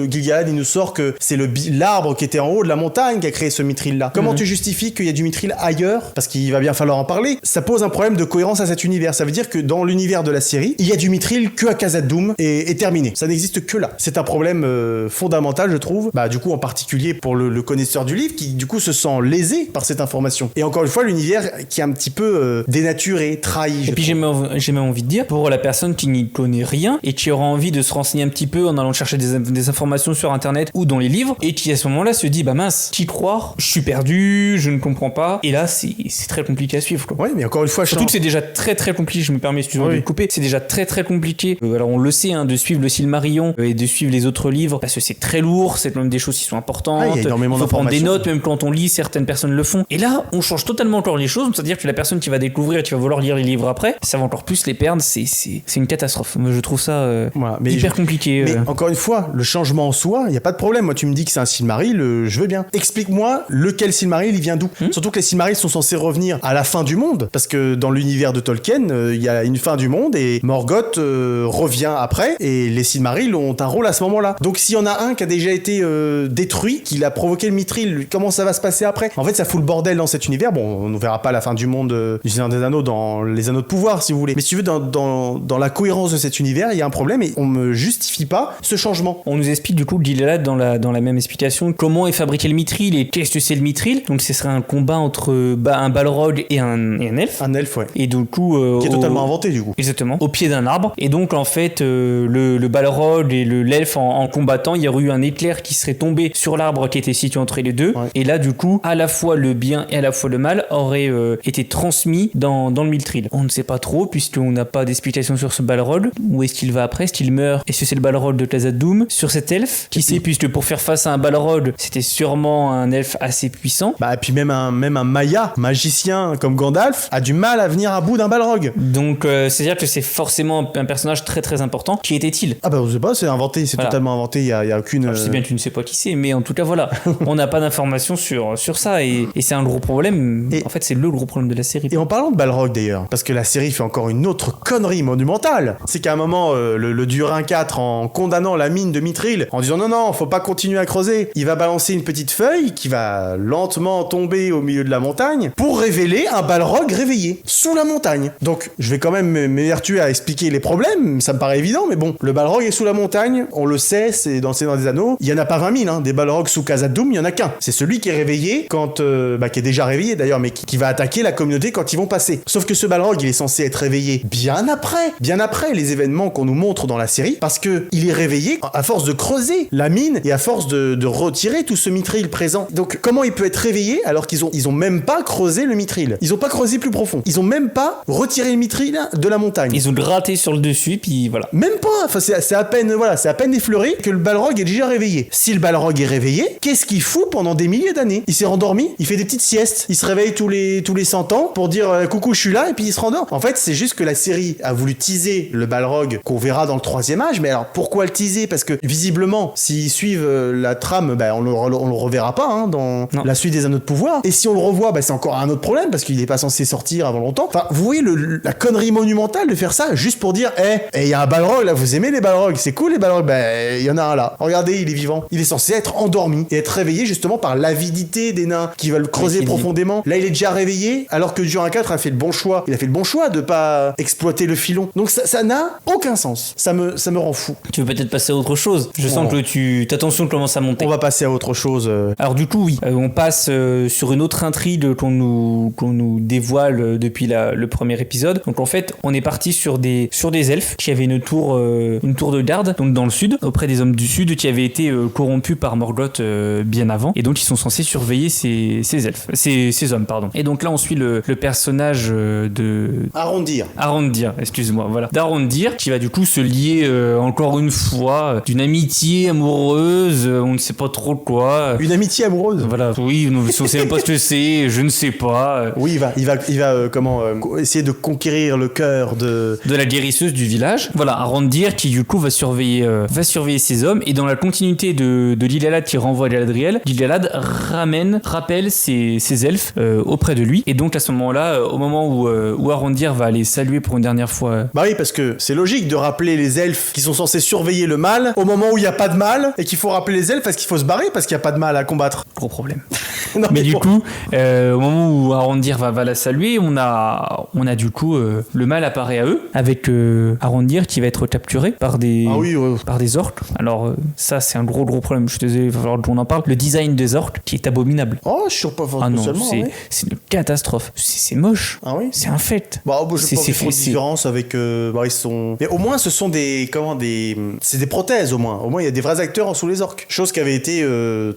Gil-galad, il nous sort que c'est l'arbre qui était en haut de la montagne qui a créé ce Mithril-là. Comment tu justifies qu'il y a du Mithril ailleurs? Parce qu'il va bien falloir en parler. Ça pose un problème de cohérence à cet univers. Ça veut dire que dans l'univers de la série, il y a du Mithril que à Khazad-dûm et terminé. Ça n'existe que là. C'est un problème fondamental fondamental, je trouve. Bah, du coup, en particulier pour le connaisseur du livre, qui du coup se sent lésé par cette information. Et encore une fois, l'univers qui est un petit peu dénaturé, trahi. Et puis j'ai même envie de dire, pour la personne qui n'y connaît rien et qui aura envie de se renseigner un petit peu en allant chercher des informations sur internet ou dans les livres, et qui à ce moment-là se dit, bah mince, t'y croire, je suis perdu, je ne comprends pas. Et là, c'est très compliqué à suivre, quoi. Ouais, mais encore une fois, surtout que c'est déjà très très compliqué, je me permets, excuse-moi de couper, c'est déjà très très compliqué. Alors on le sait, de suivre le Silmarillion et de suivre les autres livres, parce que c'est très lourd, c'est même des choses qui sont importantes. Il y a énormément il faut prendre d'informations. des notes, même quand on lit, certaines personnes le font. Et là, on change totalement encore les choses, c'est-à-dire que la personne qui va découvrir et qui va vouloir lire les livres après, ça va encore plus les perdre, c'est une catastrophe. Moi je trouve ça hyper compliqué. Mais encore une fois, le changement en soi, il n'y a pas de problème. Moi tu me dis que c'est un Silmaril, je veux bien. Explique-moi lequel Silmaril, il vient d'où. Surtout que les Silmarils sont censés revenir à la fin du monde, parce que dans l'univers de Tolkien, il y a une fin du monde et Morgoth revient après, et les Silmarils ont un rôle à ce moment-là. Donc s'il y en a un qui a déjà été détruit, qu'il a provoqué le mithril, comment ça va se passer après? En fait, ça fout le bordel dans cet univers. Bon, on ne verra pas la fin du monde du Seigneur des Anneaux dans les Anneaux de Pouvoir, si vous voulez. Mais si tu veux, dans la cohérence de cet univers, il y a un problème et on me justifie pas ce changement. On nous explique du coup, Gil-galad dans la même explication, comment est fabriqué le mithril et qu'est-ce que c'est le mithril. Donc ce serait un combat entre un balrog et un elfe. Un elfe, ouais. Et du coup... qui est totalement inventé, du coup. Exactement. Au pied d'un arbre. Et donc en fait, le balrog et l'elfe en combattant, il y aurait eu un éclair qui serait tombé sur l'arbre qui était situé entre les deux. Ouais. Et là, du coup, à la fois le bien et à la fois le mal auraient été transmis dans le mithril. On ne sait pas trop, puisqu'on n'a pas d'explication sur ce balrog. Où est-ce qu'il va après? Est-ce qu'il meurt? Est-ce que c'est le balrog de Khazad-dûm? Sur cet elfe? Qui sait, puisque pour faire face à un balrog, c'était sûrement un elfe assez puissant. Bah, et puis même un Maya, magicien comme Gandalf, a du mal à venir à bout d'un balrog. Donc, c'est-à-dire que c'est forcément un personnage très très important. Qui était-il? Ah bah, on sait pas, c'est inventé, c'est totalement inventé, il y a aucune... Alors, je sais bien que tu ne sais pas qui c'est, mais en tout cas, voilà. On n'a pas d'informations sur ça, et c'est un gros problème. En fait, c'est le gros problème de la série. Et en parlant de balrog d'ailleurs, parce que la série fait encore une autre connerie monumentale, c'est qu'à un moment, le Durin 4, en condamnant la mine de mithril, en disant non, faut pas continuer à creuser, il va balancer une petite feuille qui va lentement tomber au milieu de la montagne pour révéler un balrog réveillé sous la montagne. Donc, je vais quand même m'évertuer à expliquer les problèmes, ça me paraît évident, mais bon, le balrog est sous la montagne, on le sait, c'est dans le Seigneur des Anneaux, il y en a pas 20 000, des balrogs sous Khazad-dûm, il y en a qu'un. C'est celui qui est réveillé quand, qui est déjà réveillé d'ailleurs, mais qui va attaquer la communauté quand ils vont passer. Sauf que ce balrog, il est censé être réveillé bien après les événements qu'on nous montre dans la série, parce que il est réveillé à force de creuser la mine et à force de retirer tout ce mithril présent. Donc comment il peut être réveillé alors qu'ils ont même pas creusé le mithril? Ils ont pas creusé plus profond. Ils ont même pas retiré le mithril de la montagne. Ils ont gratté sur le dessus, puis voilà. Même pas. Enfin, c'est à peine effleuré que le balrog est déjà réveillé. Si le balrog est réveillé, qu'est-ce qu'il fout pendant des milliers d'années? Il s'est rendormi, il fait des petites siestes, il se réveille tous les 100 ans pour dire coucou, je suis là, et puis il se rendort. En fait, c'est juste que la série a voulu teaser le balrog qu'on verra dans le 3e âge. Mais alors pourquoi le teaser? Parce que visiblement, s'ils suivent la trame, on le reverra pas dans la suite des Anneaux de Pouvoir. Et si on le revoit, c'est encore un autre problème parce qu'il est pas censé sortir avant longtemps. Enfin, vous voyez la connerie monumentale de faire ça juste pour dire il y a un balrog là, vous aimez les balrogs, c'est cool les balrogs, il y en a un là. Regardez, il est vivant. Il est censé être endormi et être réveillé justement par l'avidité des nains qui veulent creuser profondément. Là, il est déjà réveillé alors que Durin 4 a fait le bon choix. Il a fait le bon choix de pas exploiter le filon. Donc ça n'a aucun sens. Ça me rend fou. Tu veux peut-être passer à autre chose? Je sens que ta tension commence à monter. On va passer à autre chose. Alors du coup, oui, on passe sur une autre intrigue qu'on nous dévoile depuis le premier épisode. Donc en fait, on est parti sur des elfes qui avaient une tour de garde, donc dans le sud, auprès des hommes du sud, qui avaient été corrompus par Morgoth bien avant, et donc ils sont censés surveiller ces elfes, ces hommes, pardon. Et donc là, on suit le personnage de Arondir, excuse-moi, voilà, d'Arondir, qui va du coup se lier encore une fois d'une amitié amoureuse, on ne sait pas trop quoi. Une amitié amoureuse. Voilà. Oui, on ne sait même pas ce que c'est, je ne sais pas. Oui, il va essayer de conquérir le cœur de la guérisseuse du village. Voilà, Arondir qui du coup va surveiller ces hommes, et dans la continuité de Gil-galad qui renvoie Galadriel, Gil-galad rappelle ces elfes auprès de lui, et donc à ce moment-là, au moment où Arondir va aller saluer pour une dernière fois. Bah oui, parce que c'est logique de rappeler les elfes qui sont censés surveiller le mal au moment où il n'y a pas de mal, et qu'il faut rappeler les elfes parce qu'il faut se barrer parce qu'il n'y a pas de mal à combattre. Gros problème. Non, Mais du bon. coup, au moment où Arondir va la saluer, on a du coup le mal apparaît à eux, avec Arondir qui va être capturé par des, Ah oui, ouais. par des orques. Alors ça, c'est un gros problème. Je suis désolé, il va falloir qu'on en parle. Le design des orques qui est abominable. Oh, je suis pas Ah non, spécialement. Ouais. c'est une catastrophe. C'est moche. Ah oui. C'est un fait. Bah, je C'est- pense c'est- qu'il faut une c'est- différence avec. Bah, ils sont. Mais au moins, ce sont c'est des prothèses au moins. Au moins, il y a des vrais acteurs en sous les orques. Chose qui avait été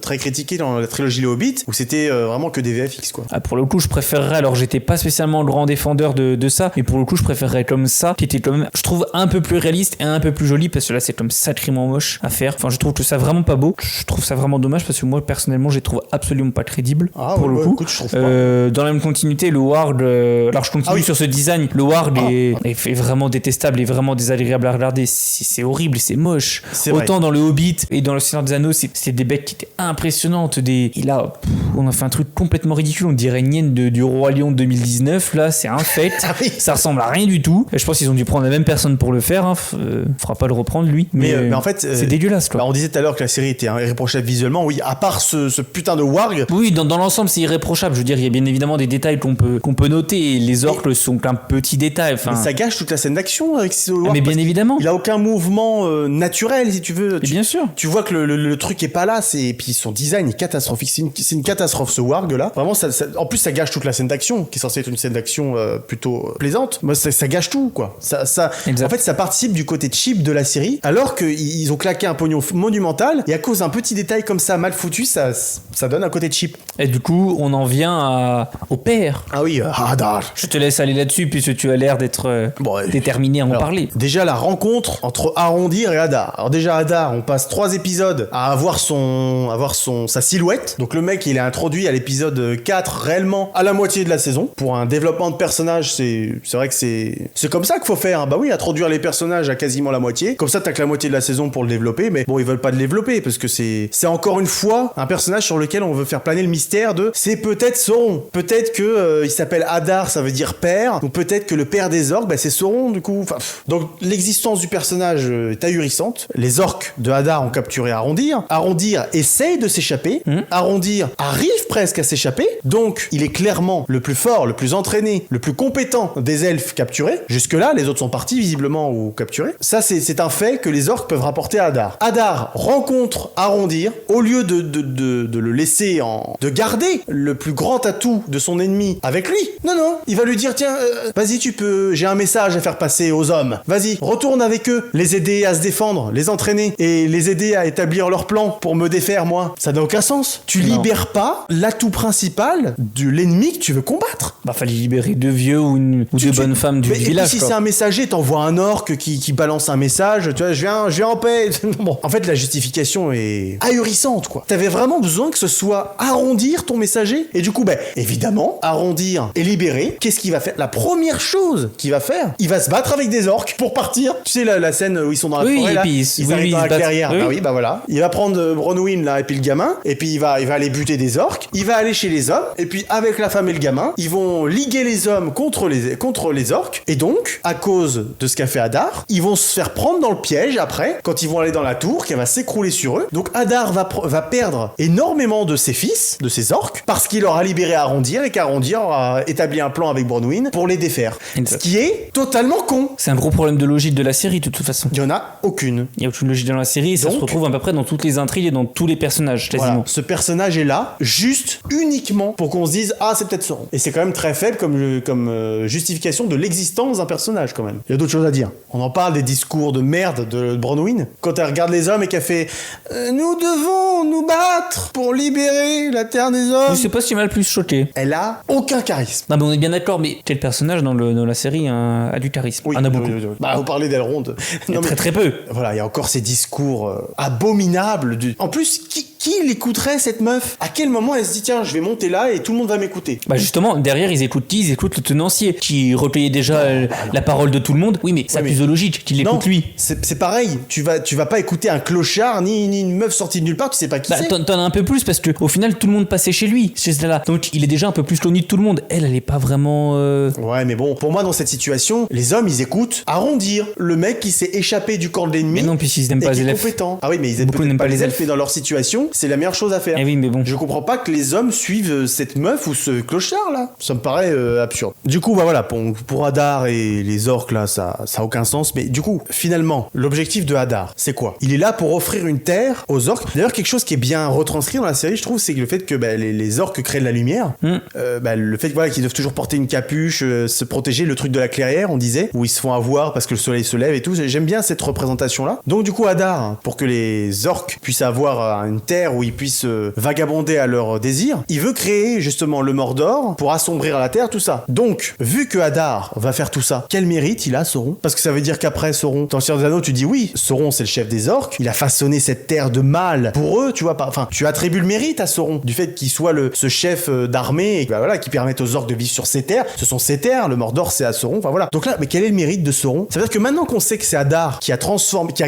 très critiquée dans la trilogie Les Hobbits, où c'était vraiment que des VFX quoi. Ah, pour le coup, je préférerais, alors j'étais pas spécialement le grand défendeur de ça, mais pour le coup, je préférerais comme ça, qui était quand même, je trouve, un peu plus réaliste et un peu plus joli, parce que là, c'est comme sacrément moche à faire. Enfin, je trouve que ça vraiment pas beau. Je trouve ça vraiment dommage, parce que moi, personnellement, je les trouve absolument pas crédibles. Ah, pour ouais, le ouais, coup. écoute, je trouve pas. Dans la même continuité, le Warg, alors je continue Ah oui. sur ce design, le Warg est vraiment détestable et vraiment désagréable à regarder. C'est horrible, c'est moche. C'est vrai. Autant dans le Hobbit et dans le Seigneur des Anneaux, c'est des bêtes qui étaient impressionnantes. Et là, on a fait un truc complètement ridicule. On dirait une hyène du Roi Lion 2019. Là, c'est un fait. Ah oui. Ça ressemble à rien du tout. Et je pense qu'ils ont dû prendre la même personne pour le faire. Fera pas le reprendre, lui. Mais en fait, c'est dégueulasse, quoi. Bah, on disait tout à l'heure que la série était irréprochable visuellement. Oui, à part ce putain de warg. Oui, dans l'ensemble, c'est irréprochable. Je veux dire, il y a bien évidemment des détails qu'on peut noter. Et les orques sont qu'un petit détail. Enfin, Mais ça gâche toute la scène d'action avec ce warg. mais bien parce évidemment. Il a aucun mouvement naturel, si tu veux. Et bien sûr. Tu vois que le truc est pas là, et puis son design est catastrophique. C'est une catastrophe ce warg là. Vraiment, en plus ça gâche toute la scène d'action, qui est censée être une scène d'action plutôt plaisante. Moi, ça gâche tout quoi. Exact. En fait, ça participe du côté cheap de la série, alors qu'ils ont claqué un pognon monumental, et à cause d'un petit détail comme ça mal foutu, ça donne un côté cheap. Et du coup, on en vient au père. Ah oui, Hadar. Je te laisse aller là-dessus puisque tu as l'air d'être Bon, déterminé à en alors, parler. Déjà la rencontre entre Arondir et Hadar. Alors déjà Hadar, on passe 3 épisodes à avoir sa silhouette. Donc le mec il est introduit à l'épisode 4 réellement à la moitié de la saison. Pour un développement de personnage, c'est vrai que c'est comme ça qu'il faut faire. Hein. Bah oui, introduire les personnages à quasiment la moitié. Comme ça t'as que la moitié de la saison pour le développer. Mais bon, ils veulent pas le développer parce que c'est encore une fois un personnage sur lequel on veut faire planer le mystère de c'est peut-être Sauron. Peut-être que il s'appelle Hadar, ça veut dire père. Donc peut-être que le père des orques, bah, c'est Sauron du coup. Enfin, donc l'existence du personnage est ahurissante. Les orques de Hadar ont capturé Arondir. Arondir essaye de s'échapper. Arondir arrive presque à s'échapper. Donc il est clairement le plus fort, le plus entraîné, le plus compétent des elfes capturés. Jusque-là, les autres sont partis visiblement ou capturés. Ça, c'est un fait que les orques peuvent rapporter à Hadar. Hadar rencontre Arondir. Au lieu de le laisser de garder le plus grand atout de son ennemi avec lui. Non, il va lui dire tiens, vas-y, j'ai un message à faire passer aux hommes. Vas-y, retourne avec eux, les aider à se défendre, les entraîner et les aider à établir leur plan pour me défaire moi. Ça n'a aucun sens. Tu Non. libères pas l'atout principal de l'ennemi que tu veux combattre. Bah, fallait libérer 2 vieux ou deux bonnes femmes du Mais, et puis village. si quoi. c'est un messager, t'envoies un orc qui balance un message, tu vois, je viens en paix. Bon, en fait, la justification est ahurissante, quoi. T'avais vraiment besoin que ce soit Arondir ton messager. Et du coup, ben, évidemment, Arondir est libéré. Qu'est-ce qu'il va faire? La première chose qu'il va faire, il va se battre avec des orques pour partir. Tu sais, la scène où ils sont dans la Oui, forêt, et là, puis ils arrivent dans ils la se battent. clairière. Oui. Ah oui, bah voilà. Il va prendre Bronwyn, là, et puis le gamin, et puis il va aller buter des orques. Il va aller chez les hommes, et puis avec la femme et le gamin, ils vont liguer les hommes contre les orques. Et donc, à cause de ce qu'a fait Hadar, ils vont se faire prendre dans le piège après, quand ils vont aller dans la tour, qui va s'écrouler sur eux. Donc Hadar va perdre énormément de ses fils, de ses orques, parce qu'il aura libéré Arondir et qu'Arondir aura établi un plan avec Bronwyn pour les défaire. Exact. Ce qui est totalement con. C'est un gros problème de logique de la série, de toute façon. Il y en a aucune. Il y a aucune logique dans la série et ça Donc- se retrouve à peu près dans toutes les intrigues et dans tous les personnages, quasiment. Voilà. Ce personnage est là, juste, uniquement, pour qu'on se dise ah, c'est peut-être Sauron. Et c'est quand même très faible comme justification de l'existence d'un personnage, quand même. Il y a d'autres choses à dire. On en parle des discours de merde de Bronwyn. Quand elle regarde les hommes et qu'elle fait nous devons nous battre pour libérer la terre des hommes. Je sais pas ce qui m'a le plus choqué. Elle a aucun charisme. Non, mais on est bien d'accord, mais quel personnage dans la série a du charisme? Oui, Il y en a beaucoup. oui. Bah, vous parlez d'Elrond. Il y a Non, mais- très peu. Voilà, il y a encore ces discours abominables. En plus, qui l'écouterait, cette meuf? À quel moment elle se dit, tiens, je vais monter là et tout le monde va m'écouter? Bah justement, derrière, ils écoutent qui? Ils écoutent le tenancier, qui recueillait déjà la parole de tout le monde. Oui, mais ça a Ouais, plus de logique qu'il Non, l'écoute lui. c'est pareil. Tu vas pas écouter un clochard ni une meuf sortie de nulle part, tu sais pas qui Bah, c'est. t'en as un peu plus parce que au final tout le monde passait chez lui, chez celle-là. Donc il est déjà un peu plus connu de tout le monde. Elle est pas vraiment. Ouais, mais bon, pour moi, dans cette situation, les hommes, ils écoutent Arondir, le mec qui s'est échappé du camp de l'ennemi. Mais non, puisqu'ils n'aiment et pas qui les est elfes. compétent. Ah oui, mais ils aiment Beaucoup peut-être n'aiment pas pas les les elfes, et dans leur situation, c'est la meilleure chose à faire. Eh oui, mais bon. Je comprends pas que les hommes suivent cette meuf ou ce clochard là. Ça me paraît absurde. Du coup, bah voilà, pour Hadar et les orques là, ça a aucun sens. Mais du coup, finalement, l'objectif de Hadar, c'est quoi? Il est là pour offrir une terre aux orques. D'ailleurs, quelque chose qui est bien retranscrit dans la série, je trouve, c'est que le fait que les orques créent de la lumière, le fait qu'ils doivent toujours porter une capuche, se protéger, le truc de la clairière, on disait, où ils se font avoir parce que le soleil se lève et tout. J'aime bien cette représentation là. Donc du coup, Hadar, pour que les orques puissent avoir une terre où ils puissent vagabonder à leur désir, il veut créer justement le Mordor pour assombrir la terre, tout ça. Donc, vu que Hadar va faire tout ça, quel mérite il a, Sauron? Parce que ça veut dire qu'après Sauron, dans le Seigneur des Anneaux, tu dis oui, Sauron c'est le chef des orques, il a façonné cette terre de mal pour eux, tu vois, enfin, tu attribues le mérite à Sauron du fait qu'il soit ce chef d'armée et voilà, qui permette aux orques de vivre sur ces terres. Ce sont ces terres, le Mordor c'est à Sauron, enfin voilà. Donc là, mais quel est le mérite de Sauron? Ça veut dire que maintenant qu'on sait que c'est Hadar qui a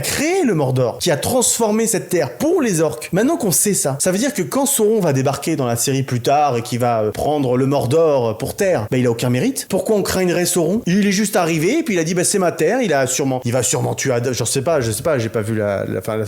créé le Mordor, qui a transformé cette terre pour les orques, maintenant qu'on sait ça, ça veut dire que quand Sauron va débarquer dans la série plus tard et qui va prendre le Mordor pour terre, il a aucun mérite. Pourquoi on craindrait Sauron? Il est juste arrivé et puis il a dit c'est ma terre, il va sûrement tuer Hadar, je sais pas, j'ai pas vu la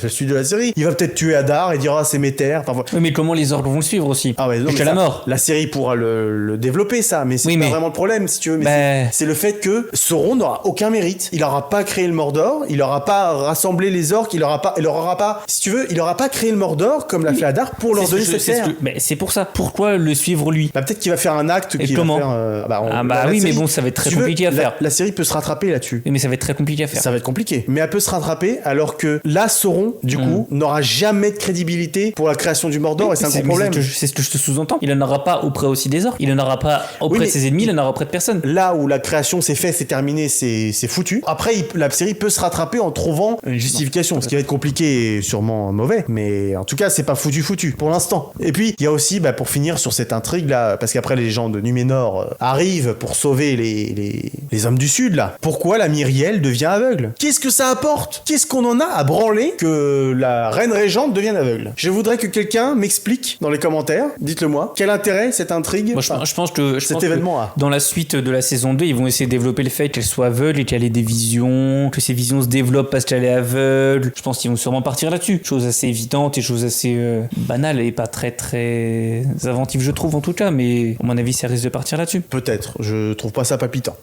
suite de la série. Il va peut-être tuer Hadar et dire c'est mes terres. Enfin, oui, mais comment les orques vont le suivre aussi? Ah ouais, jusqu'à la mort. La série pourra le développer ça, mais c'est pas vraiment le problème si tu veux. Mais c'est le fait que Sauron n'aura aucun mérite. Il aura pas créé le Mordor, il aura pas rassemblé les orques, il aura pas, si tu veux, il aura pas créé le Mordor comme l'a fait Hadar pour leur donner cette terre. Mais c'est pour ça. Pourquoi le suivre lui? Peut-être qu'il va faire un acte. Et comment? Oui, mais bon, ça va être très compliqué à faire. La série peut se rattraper là-dessus. Mais ça va être très compliqué à faire. Ça va être compliqué. Mais elle peut se rattraper alors que là, Sauron, du coup, n'aura jamais de crédibilité pour la création du Mordor et c'est un gros problème. C'est ce que je te sous-entends. Il en aura pas auprès aussi des orques. Il en aura pas auprès de ses ennemis. Il en aura auprès de personne. Là où la création s'est faite, c'est terminé, c'est foutu. Après, la série peut se rattraper en trouvant une justification. Ce qui va être compliqué et sûrement mauvais. Mais en tout cas, c'est pas foutu pour l'instant. Et puis, il y a aussi, pour finir sur cette intrigue là, parce qu'après les gens de Numénor arrivent pour sauver les hommes du Sud là. Pourquoi la Myriel devient aveugle? Qu'est-ce que ça apporte? Qu'est-ce qu'on en a à branler que la reine régente devienne aveugle? Je voudrais que quelqu'un m'explique dans les commentaires. Dites-le moi. Quel intérêt cette intrigue? Moi, je pense que cet événement a. Dans la suite de la saison 2, ils vont essayer de développer le fait qu'elle soit aveugle et qu'elle ait des visions, que ces visions se développent parce qu'elle est aveugle. Je pense qu'ils vont sûrement partir là-dessus. Chose assez évidente et chose assez banale et pas très très inventive, je trouve en tout cas, mais à mon avis ça risque de partir là-dessus. Peut-être, je trouve pas ça palpitant.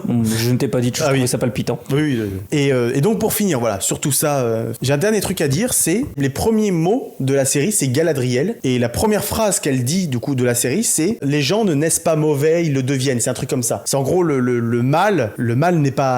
Je ne t'ai pas dit que je trouvais ça palpitant. Oui. Et donc pour finir, voilà, sur tout ça, j'ai un dernier truc à dire, c'est les premiers mots de la série, c'est Galadriel, et la première phrase qu'elle dit du coup de la série, c'est les gens ne naissent pas mauvais, ils le deviennent. C'est un truc comme ça. C'est en gros le mal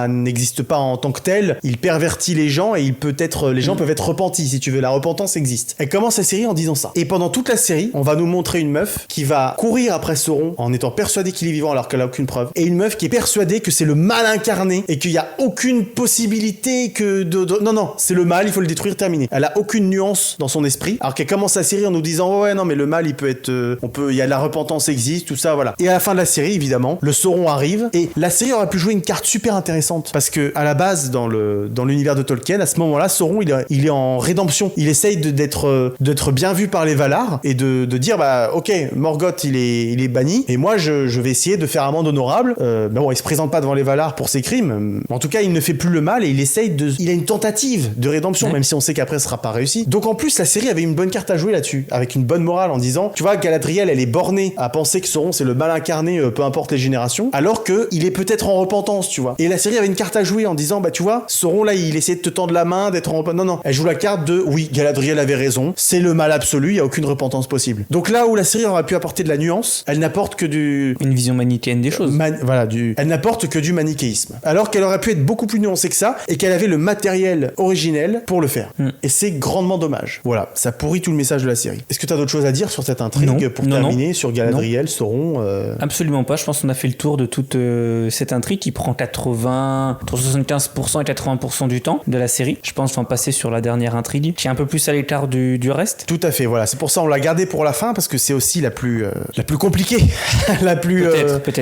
n'existe pas en tant que tel, il pervertit les gens et les gens peuvent être repentis si tu veux. La repentance existe. Elle commence la série en disant ça. Et pendant toute la série, on va nous montrer une meuf qui va courir après Sauron en étant persuadée qu'il est vivant alors qu'elle a aucune preuve. Et une meuf qui est persuadée que c'est le mal incarné et qu'il y a aucune possibilité que non, c'est le mal, il faut le détruire, terminé. Elle a aucune nuance dans son esprit. Alors qu'elle commence la série en nous disant ouais non mais le mal il peut être, il y a la repentance existe, tout ça voilà. Et à la fin de la série évidemment, le Sauron arrive et la série aurait pu jouer une carte super intéressante parce que à la base dans l'univers de Tolkien, à ce moment-là, Sauron il est en rédemption. Il essaye d'être bien vu par les Valar et de dire ok, Morgoth il est banni et moi je vais essayer de faire amende honorable. Il se présente pas devant les Valar pour ses crimes. En tout cas, il ne fait plus le mal et il a une tentative de rédemption, même si on sait qu'après ce sera pas réussi. Donc en plus la série avait une bonne carte à jouer là-dessus, avec une bonne morale en disant, tu vois, Galadriel elle est bornée à penser que Sauron c'est le mal incarné, peu importe les générations, alors que il est peut-être en repentance, tu vois. Et la série avait une carte à jouer en disant tu vois, Sauron là il essaie de te tendre la main, d'être en repentance. Non, elle joue la carte de oui, Galadriel avait raison, c'est le mal absolu, il y a aucune repentance possible. Donc là où la série aurait pu apporter de la nuance, elle n'apporte que une vision manichéenne des choses. Elle n'apporte que du manichéisme. Alors qu'elle aurait pu être beaucoup plus nuancée que ça et qu'elle avait le matériel originel pour le faire. Et c'est grandement dommage. Voilà, ça pourrit tout le message de la série. Est-ce que tu as d'autres choses à dire sur cette intrigue pour terminer sur Galadriel, Sauron Absolument pas, je pense qu'on a fait le tour de toute cette intrigue qui prend entre 75% et 80% du temps de la série. Je pense en passer sur la dernière intrigue qui est un peu plus à l'écart du reste. Tout à fait, voilà. C'est pour ça on l'a gardé pour la fin parce que c'est aussi la plus compliquée. la plus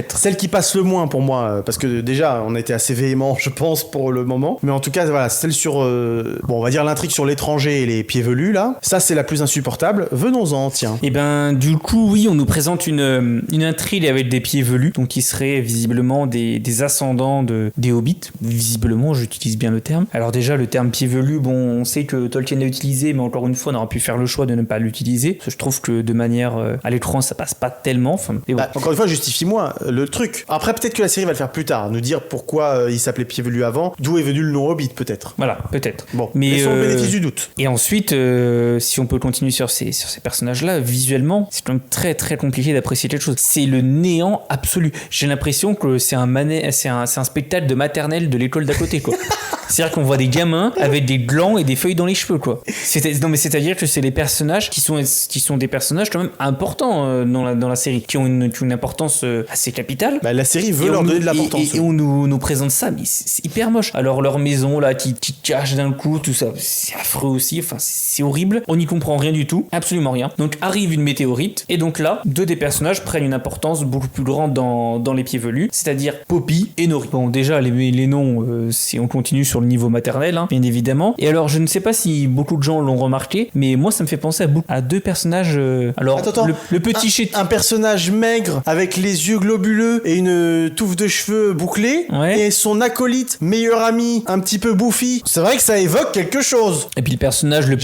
peut-être. Celle qui passe le moins pour moi, parce que déjà, on a été assez véhément, je pense, pour le moment. Mais en tout cas, voilà, celle sur, bon, on va dire l'intrigue sur l'étranger et les pieds velus, là. Ça, c'est la plus insupportable. Venons-en, tiens. Et ben, du coup, oui, on nous présente une intrigue avec des pieds velus, donc qui seraient visiblement des ascendants des hobbits. Visiblement, j'utilise bien le terme. Alors déjà, le terme pieds velus, bon, on sait que Tolkien l'a utilisé, mais encore une fois, on aurait pu faire le choix de ne pas l'utiliser. Parce que je trouve que de manière à l'écran, ça passe pas tellement. Enfin, et bon. Bah, encore une fois, justifie-moi le truc. Après, peut-être que la série va le faire plus tard, nous dire pourquoi il s'appelait pieds velus avant, d'où est venu le nom Hobbit, peut-être. Voilà, peut-être. Bon, mais laissons le bénéfice du doute. Et ensuite, si on peut continuer sur ces personnages-là, visuellement, c'est quand même très très compliqué d'apprécier quelque chose. C'est le néant absolu. J'ai l'impression que c'est un spectacle de maternelle de l'école d'à côté, quoi. C'est-à-dire qu'on voit des gamins avec des glands et des feuilles dans les cheveux, quoi. C'est-à-dire que c'est les personnages qui sont des personnages quand même importants dans la série, qui ont une importance assez capitale. Bah, la série veut leur donner de l'importance. Et on nous présente ça, mais c'est hyper moche. Alors leur maison là qui cache d'un coup, tout ça, c'est affreux aussi. Enfin, c'est horrible. On n'y comprend rien du tout, absolument rien. Donc arrive une météorite, et donc là, deux des personnages prennent une importance beaucoup plus grande dans les pieds velus, c'est-à-dire Poppy et Nori. Bon, déjà les noms, si on continue sur le niveau maternel, hein, bien évidemment. Et alors, je ne sais pas si beaucoup de gens l'ont remarqué, mais moi, ça me fait penser à deux personnages. Alors, attends, le petit un personnage maigre avec les yeux globuleux et une touffe de cheveux bouclés, ouais. Et son acolyte, meilleur ami, un petit peu bouffi. C'est vrai que ça évoque quelque chose. Et puis le personnage le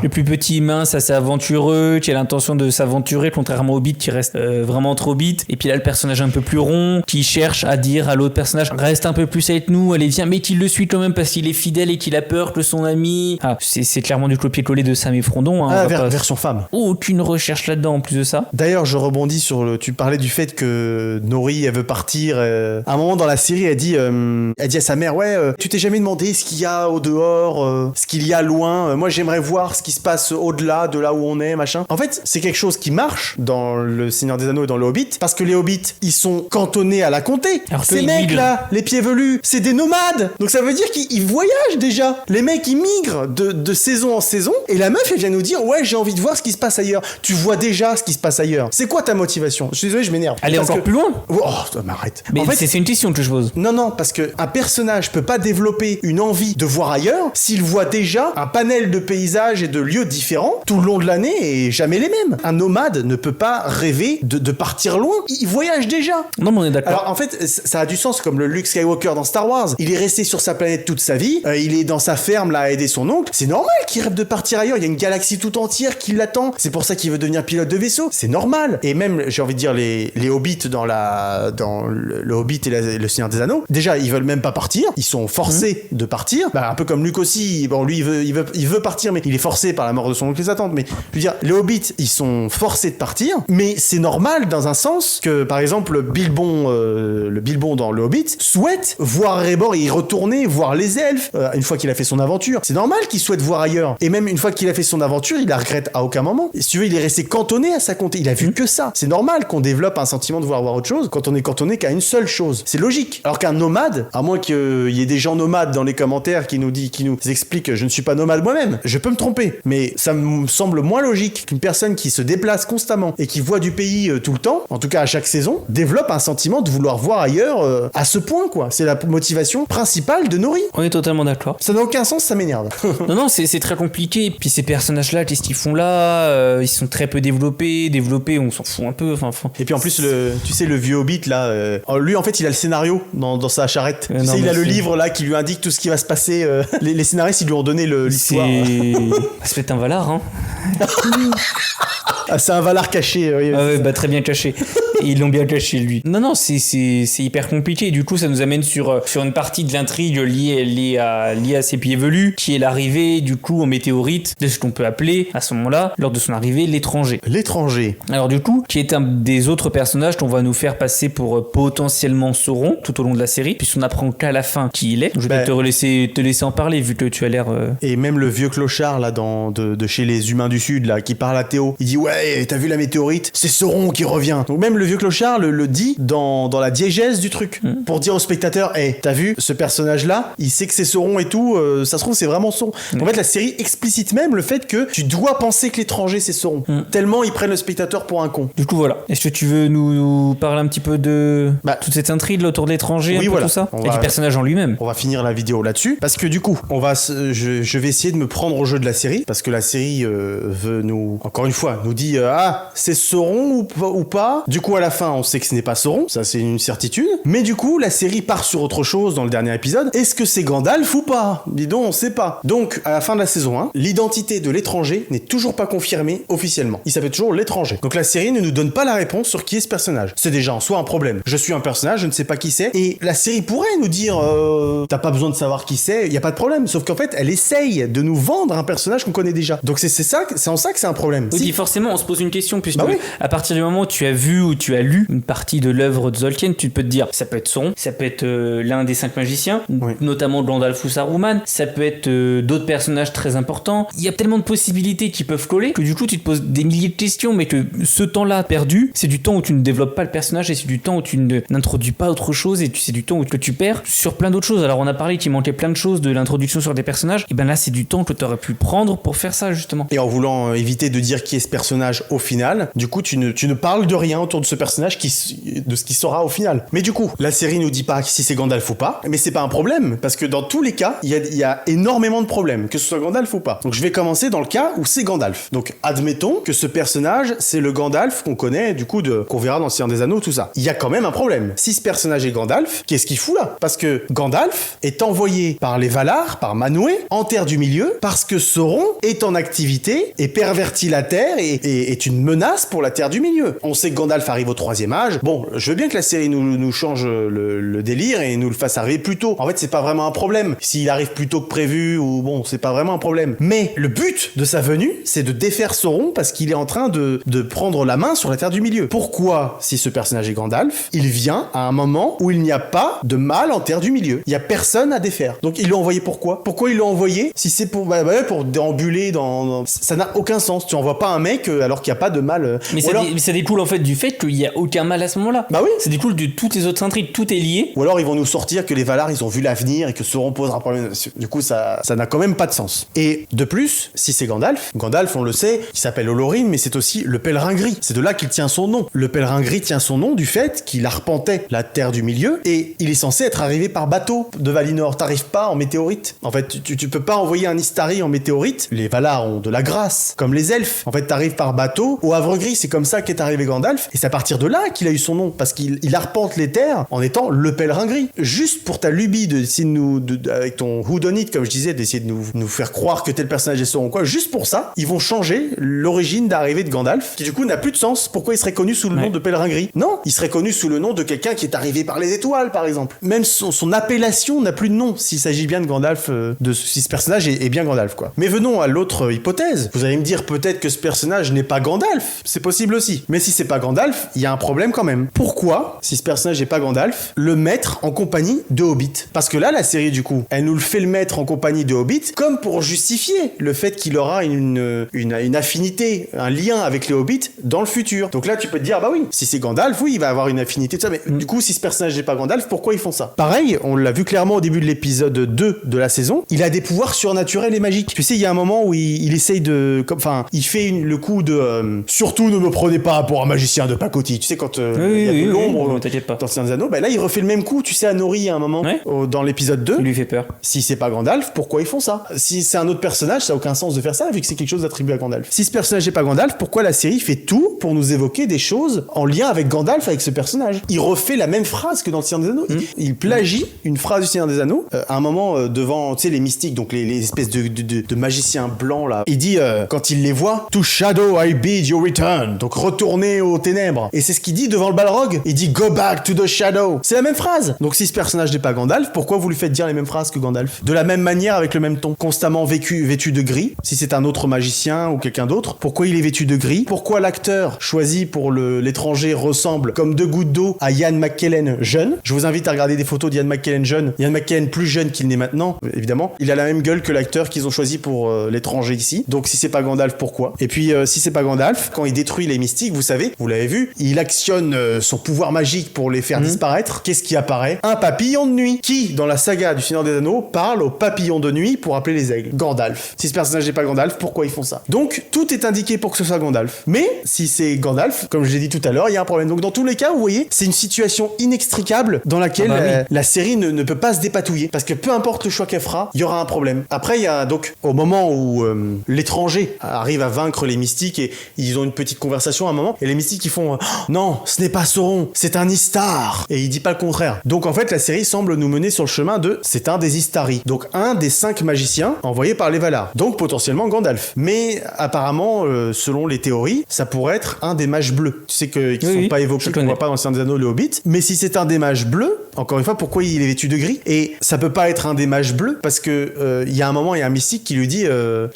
plus petit, mince, assez aventureux, qui a l'intention de s'aventurer, contrairement au Hobbit qui reste vraiment trop Hobbit. Et puis là, le personnage un peu plus rond, qui cherche à dire à l'autre personnage, reste un peu plus avec nous, allez viens, mais qu'il le suit quand même parce qu'il est fidèle et qu'il a peur que son ami. Ah, c'est clairement du copier-coller de Sam et Frodon. Hein, version femme. Aucune recherche là-dedans en plus de ça. D'ailleurs, je rebondis sur tu parlais du fait que Nori, elle veut partir. À un moment dans la série, elle dit à sa mère, ouais, tu t'es jamais demandé ce qu'il y a au dehors, ce qu'il y a loin. Moi, j'aimerais voir ce qui se passe au-delà de là où on est, machin. En fait, c'est quelque chose qui marche dans le Seigneur des Anneaux et dans le Hobbit, parce que les Hobbits, ils sont cantonnés à la comté. Alors ces mecs-là, les pieds velus, c'est des nomades. Donc ça veut dire qu'ils voyagent déjà. Les mecs, ils migrent de saison en saison, et la meuf, elle vient nous dire, ouais, j'ai envie de voir ce qui se passe ailleurs. Tu vois déjà ce qui se passe ailleurs. C'est quoi ta motivation? Je suis désolé, je m'énerve. Aller encore plus loin. Oh, m'arrête. Mais en fait, c'est une question que je pose. Non, parce que un personnage peut pas développer une envie de voir ailleurs s'il voit déjà un panel de paysages et de lieux différents tout le long de l'année et jamais les mêmes. Un nomade ne peut pas rêver de partir loin. Il voyage déjà. Non, mais on est d'accord. Alors en fait, ça a du sens comme le Luke Skywalker dans Star Wars. Il est resté sur sa planète toute sa vie. Il est dans sa ferme là à aider son oncle. C'est normal qu'il rêve de partir ailleurs. Il y a une galaxie tout entière qui l'attend. C'est pour ça qu'il veut devenir pilote de vaisseau. C'est normal. Et même, j'ai envie de dire, les hobbits dans le Hobbit et le Seigneur des Anneaux, déjà, ils veulent même pas partir. Ils sont forcés de partir. Bah, un peu comme Luke aussi. Bon, lui, il veut partir, mais il est forcé par la mort de son oncle et sa tante. Mais je veux dire, les hobbits, ils sont forcés de partir. Mais c'est normal dans un sens que, par exemple, le Bilbon dans le Hobbit souhaite voir Erebor et y retourner, voir les elfes, une fois qu'il a fait son aventure. C'est normal qu'il souhaite voir ailleurs. Et même une fois qu'il a fait son aventure, il la regrette à aucun moment. Et si tu veux, il est resté cantonné à sa comté. Il a vu que ça. C'est normal qu'on développe un sentiment de vouloir voir autre chose quand on est cantonné qu'à une seule chose. C'est logique. Alors qu'un nomade, à moins qu'il y ait des gens nomades dans les commentaires qui nous expliquent je ne suis pas nomade moi-même, je peux me tromper. Mais ça me semble moins logique qu'une personne qui se déplace constamment et qui voit du pays tout le temps, en tout cas à chaque saison, développe un sentiment de vouloir voir ailleurs à ce point, quoi. C'est la motivation principale de Nori. On est totalement d'accord. Ça n'a aucun sens, ça m'énerve. non, c'est très compliqué. Puis ces personnages-là, qu'est-ce qu'ils font là? Ils sont très peu développés, on s'en fout un peu. Et puis en plus, tu sais, le vieux Hobbit là, lui en fait, il a le scénario dans sa charrette. Tu sais, il a le livre là qui lui indique tout ce qui va se passer. Les scénaristes, ils lui ont donné l'histoire. Ça peut être un Valar, hein. Ah, c'est un Valar caché. Oui. Ah ouais, bah très bien caché. Et ils l'ont bien caché, lui. Non, c'est hyper compliqué. Du coup, ça nous amène sur une partie de l'intrigue liée à ses pieds velus, qui est l'arrivée, du coup, en météorite, de ce qu'on peut appeler, à ce moment-là, lors de son arrivée, l'étranger. L'étranger. Alors du coup, qui est un des autres personnages qu'on va nous faire passer pour potentiellement Sauron, tout au long de la série, puisqu'on apprend qu'à la fin qui il est. Donc, je vais te laisser en parler, vu que tu as l'air... Et même le vieux clochard, là, de chez les humains du Sud, là, qui parle à Théo, il dit, ouais, hey, t'as vu la météorite? C'est Sauron qui revient. Donc même le vieux clochard le dit dans la diégèse du truc pour dire au spectateur, hey, t'as vu ce personnage-là? Il sait que c'est Sauron et tout. Ça se trouve c'est vraiment Sauron. En fait la série explicite même le fait que tu dois penser que l'étranger c'est Sauron. Tellement ils prennent le spectateur pour un con. Du coup voilà. Est-ce que tu veux nous parler un petit peu de toute cette intrigue autour de l'étranger, oui, tout ça, et du personnage en lui-même? On va finir la vidéo là-dessus parce que du coup je vais essayer de me prendre au jeu de la série parce que la série veut encore une fois nous dit c'est Sauron ou pas. Du coup à la fin on sait que ce n'est pas Sauron, ça c'est une certitude. Mais du coup la série part sur autre chose dans le dernier épisode. Est-ce que c'est Gandalf ou pas? Dis donc on sait pas. Donc à la fin de la saison 1, l'identité de l'étranger n'est toujours pas confirmée officiellement. Il s'appelle toujours l'étranger. Donc la série ne nous donne pas la réponse sur qui est ce personnage. C'est déjà en soi un problème. Je suis un personnage, je ne sais pas qui c'est, et la série pourrait nous dire t'as pas besoin de savoir qui c'est, y a pas de problème. Sauf qu'en fait elle essaye de nous vendre un personnage qu'on connaît déjà. Donc c'est en ça que c'est un problème. Oui, forcément on se pose une question puisque à partir du moment où tu as vu ou tu as lu une partie de l'œuvre de Tolkien, tu peux te dire ça peut être Sauron, ça peut être l'un des 5 magiciens, notamment Gandalf ou Saruman, ça peut être d'autres personnages très importants. Il y a tellement de possibilités qui peuvent coller que du coup tu te poses des milliers de questions, mais que ce temps-là perdu, c'est du temps où tu ne développes pas le personnage et c'est du temps où tu n'introduis pas autre chose et c'est du temps que tu perds sur plein d'autres choses. Alors on a parlé qu'il manquait plein de choses de l'introduction sur des personnages, et ben là c'est du temps que tu aurais pu prendre pour faire ça justement. Et en voulant éviter de dire qui est ce personnage au final, du coup tu ne parles de rien autour de ce personnage de ce qui sera au final. Mais du coup la série nous dit pas si c'est Gandalf ou pas, mais c'est pas un problème parce que dans tous les cas il y a énormément de problèmes que ce soit Gandalf ou pas. Donc je vais commencer dans le cas où c'est Gandalf. Donc admettons que ce personnage c'est le Gandalf qu'on connaît du coup qu'on verra dans le Seigneur des Anneaux, tout ça. Il y a quand même un problème. Si ce personnage est Gandalf, qu'est-ce qu'il fout là? Parce que Gandalf est envoyé par les Valar, par Manwë, en Terre du Milieu, parce que Sauron est en activité et pervertit la Terre et est une menace pour la Terre du Milieu. On sait que Gandalf arrive au 3e âge. Bon, je veux bien que la série nous change le délire et nous le fasse arriver plus tôt. En fait, c'est pas vraiment un problème. S'il arrive plus tôt que prévu, ou bon, c'est pas vraiment un problème. Mais le but de sa venue, c'est de défaire Sauron parce qu'il est en train de prendre la main sur la Terre du Milieu. Pourquoi, si ce personnage est Gandalf, il vient à un moment où il n'y a pas de mal en Terre du Milieu? Il y a personne à défaire. Donc il l'a envoyé pourquoi? Pourquoi il l'a envoyé si c'est pour déambuler dans... Ça n'a aucun sens. Tu envoies pas un mec alors qu'il n'y a pas de mal. Mais ça découle en fait du fait qu'il n'y a aucun mal à ce moment-là. Bah oui. Ça découle de toutes les autres intrigues. Tout est lié. Ou alors ils vont nous sortir que les Valar ils ont vu l'avenir et que Sauron posera problème. Du coup ça n'a quand même pas de sens. Et de plus, si c'est Gandalf on le sait, il s'appelle Olorin, mais c'est aussi le pèlerin gris. C'est de là qu'il tient son nom. Le pèlerin gris tient son nom du fait qu'il arpentait la Terre du Milieu et il est censé être arrivé par bateau de Valinor. T'arrives pas en météorite. En fait, tu peux pas envoyer un Istari en météorite. Les Valar ont de la grâce, comme les elfes. En fait, t'arrives par bateau au Havre Gris. C'est comme ça qu'est arrivé Gandalf. Et c'est à partir de là qu'il a eu son nom, parce qu'il arpente les terres en étant le pèlerin gris. Juste pour ta lubie d'essayer avec ton whodunit, comme je disais, d'essayer de nous faire croire que tel personnage est Sauron quoi. Juste pour ça, ils vont changer l'origine d'arrivée de Gandalf, qui du coup n'a plus de sens. Pourquoi il serait connu sous le nom de pèlerin gris? Non, il serait connu sous le nom de quelqu'un qui est arrivé par les étoiles, par exemple. Même son appellation n'a plus de nom s'il s'agit bien de Gandalf, si ce personnage est bien Gandalf, quoi. Mais venons à l'autre hypothèse. Vous allez me dire peut-être que ce personnage n'est pas Gandalf. C'est possible aussi. Mais si c'est pas Gandalf, il y a un problème quand même. Pourquoi, si ce personnage n'est pas Gandalf, le mettre en compagnie de Hobbit? Parce que là, la série, du coup, elle nous le fait le mettre en compagnie de Hobbit, comme pour justifier le fait qu'il aura une affinité, un lien avec les Hobbits dans le futur. Donc là, tu peux te dire, bah oui, si c'est Gandalf, oui, il va avoir une affinité, tout ça. Mais du coup, si ce personnage n'est pas Gandalf, pourquoi ils font ça? Pareil, on l'a vu clairement au début de l'épisode 2 de la saison, il a des pouvoirs surnaturels et magiques. Tu sais, il y a un moment où il essaye il fait le coup de surtout ne me prenez pas pour un magicien de pacotille. Tu sais, quand il y a de l'ombre t'inquiète pas. dans Seigneur des Anneaux, bah là, il refait le même coup, tu sais, à Nori à un moment, dans l'épisode 2. Il lui fait peur. Si c'est pas Gandalf, pourquoi ils font ça? Si c'est un autre personnage, ça n'a aucun sens de faire ça, vu que c'est quelque chose attribué à Gandalf. Si ce personnage n'est pas Gandalf, pourquoi la série fait tout pour nous évoquer des choses en lien avec Gandalf, avec ce personnage? Il refait la même phrase que dans le Seigneur des Anneaux. Il plagie une phrase du Seigneur des Anneaux à un moment devant, tu sais, les mystiques, donc les espèces de magiciens blancs là. Il dit quand il les voit, To shadow I bid you return. Donc retournez aux ténèbres. Et c'est ce qu'il dit devant le Balrog. Il dit Go back to the shadow. C'est la même phrase. Donc si ce personnage n'est pas Gandalf, pourquoi vous lui faites dire les mêmes phrases que Gandalf? De la même manière, avec le même ton. Constamment vêtu de gris. Si c'est un autre magicien ou quelqu'un d'autre, pourquoi il est vêtu de gris? Pourquoi l'acteur choisi pour l'étranger ressemble comme deux gouttes d'eau à Ian McKellen jeune? Je vous invite à regarder des photos d'Ian McKellen jeune. Ian McKellen plus jeune qu'il n'est maintenant, évidemment. Il a la même gueule que l'acteur qu'ils ont choisi pour l'étranger ici. Donc si c'est pas Gandalf, pourquoi? Et puis si c'est pas Gandalf. Quand il détruit les mystiques, vous savez, vous l'avez vu, il actionne son pouvoir magique pour les faire disparaître. Qu'est-ce qui apparaît? Un papillon de nuit. Qui, dans la saga du Seigneur des Anneaux, parle au papillon de nuit pour appeler les aigles? Gandalf. Si ce personnage n'est pas Gandalf, pourquoi ils font ça? Donc, tout est indiqué pour que ce soit Gandalf. Mais, si c'est Gandalf, comme je l'ai dit tout à l'heure, il y a un problème. Donc, dans tous les cas, vous voyez, c'est une situation inextricable dans laquelle la série ne peut pas se dépatouiller. Parce que peu importe le choix qu'elle fera, il y aura un problème. Après, il y a donc, au moment où l'étranger arrive à vaincre les mystiques et ils ont une petite conversation à un moment, et les mystiques ils font non, ce n'est pas Sauron, c'est un Istar. Et il dit pas le contraire. Donc en fait, la série semble nous mener sur le chemin de c'est un des Istari. Donc un des 5 magiciens envoyés par les Valar. Donc potentiellement Gandalf. Mais apparemment, selon les théories, ça pourrait être un des mages bleus. Tu sais qu'ils sont pas évoqués, qu'on voit pas dans le Seigneur des Anneaux, le Hobbit. Mais si c'est un des mages bleus, encore une fois, pourquoi il est vêtu de gris? Et ça peut pas être un des mages bleus parce que il y a un moment, il y a un mystique qui lui dit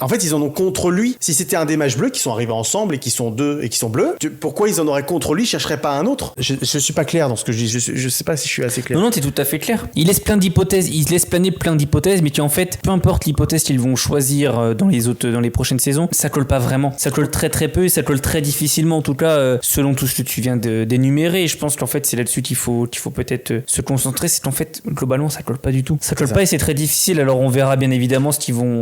en fait, ils en ont contre lui. Si c'était un des mages bleus qui sont arrivés ensemble et qui sont deux et qui sont bleus, pourquoi ils en auraient contre lui, chercheraient pas un autre? Je suis pas clair dans ce que je dis. Je sais pas si je suis assez clair. Non, t'es tout à fait clair. Il laisse planer plein d'hypothèses, mais qui en fait, peu importe l'hypothèse qu'ils vont choisir dans les prochaines saisons, ça colle pas vraiment. Ça colle très très peu et ça colle très difficilement, en tout cas, selon tout ce que tu viens d'énumérer. Et je pense qu'en fait, c'est là-dessus qu'il faut peut-être se concentrer. C'est qu'en fait, globalement, ça colle pas du tout. Ça colle pas et c'est très difficile. Alors, on verra bien évidemment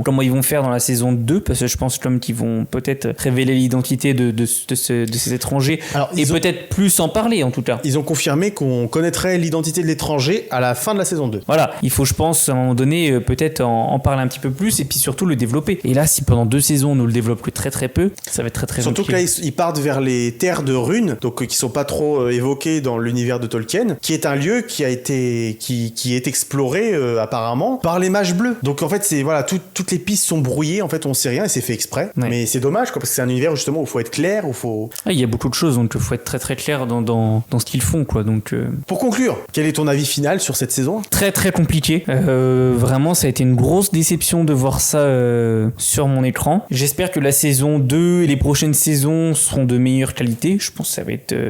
comment ils vont faire dans la saison 2, parce que je pense qu'ils vont peut-être révéler l'identité de ces étrangers. Alors, et peut-être plus en parler, en tout cas. Ils ont confirmé qu'on connaîtrait l'identité de l'étranger à la fin de la saison 2. Voilà, il faut, je pense, à un moment donné, peut-être en parler un petit peu plus et puis surtout le développer. Et là, si pendant 2 saisons, on ne le développe que très très peu, ça va être très très surtout que là, ils partent vers les terres de Rune, donc qui sont pas trop évoquées dans l'univers de Tolkien, qui est un lieu qui est exploré apparemment par les mages bleus. Donc en fait, c'est voilà, toutes les pistes sont brouillées, en fait, on sait rien et c'est fait exprès. Ouais. Mais c'est dommage, quoi, parce que c'est un univers justement où il faut être clair, où faut... Ah, il y a beaucoup de choses, donc il faut être très très clair dans ce qu'ils font, quoi. Donc, Pour conclure, quel est ton avis final sur cette saison? Très très compliqué. Vraiment, ça a été une grosse déception de voir ça sur mon écran. J'espère que la saison 2 et les prochaines saisons seront de meilleure qualité. Je pense que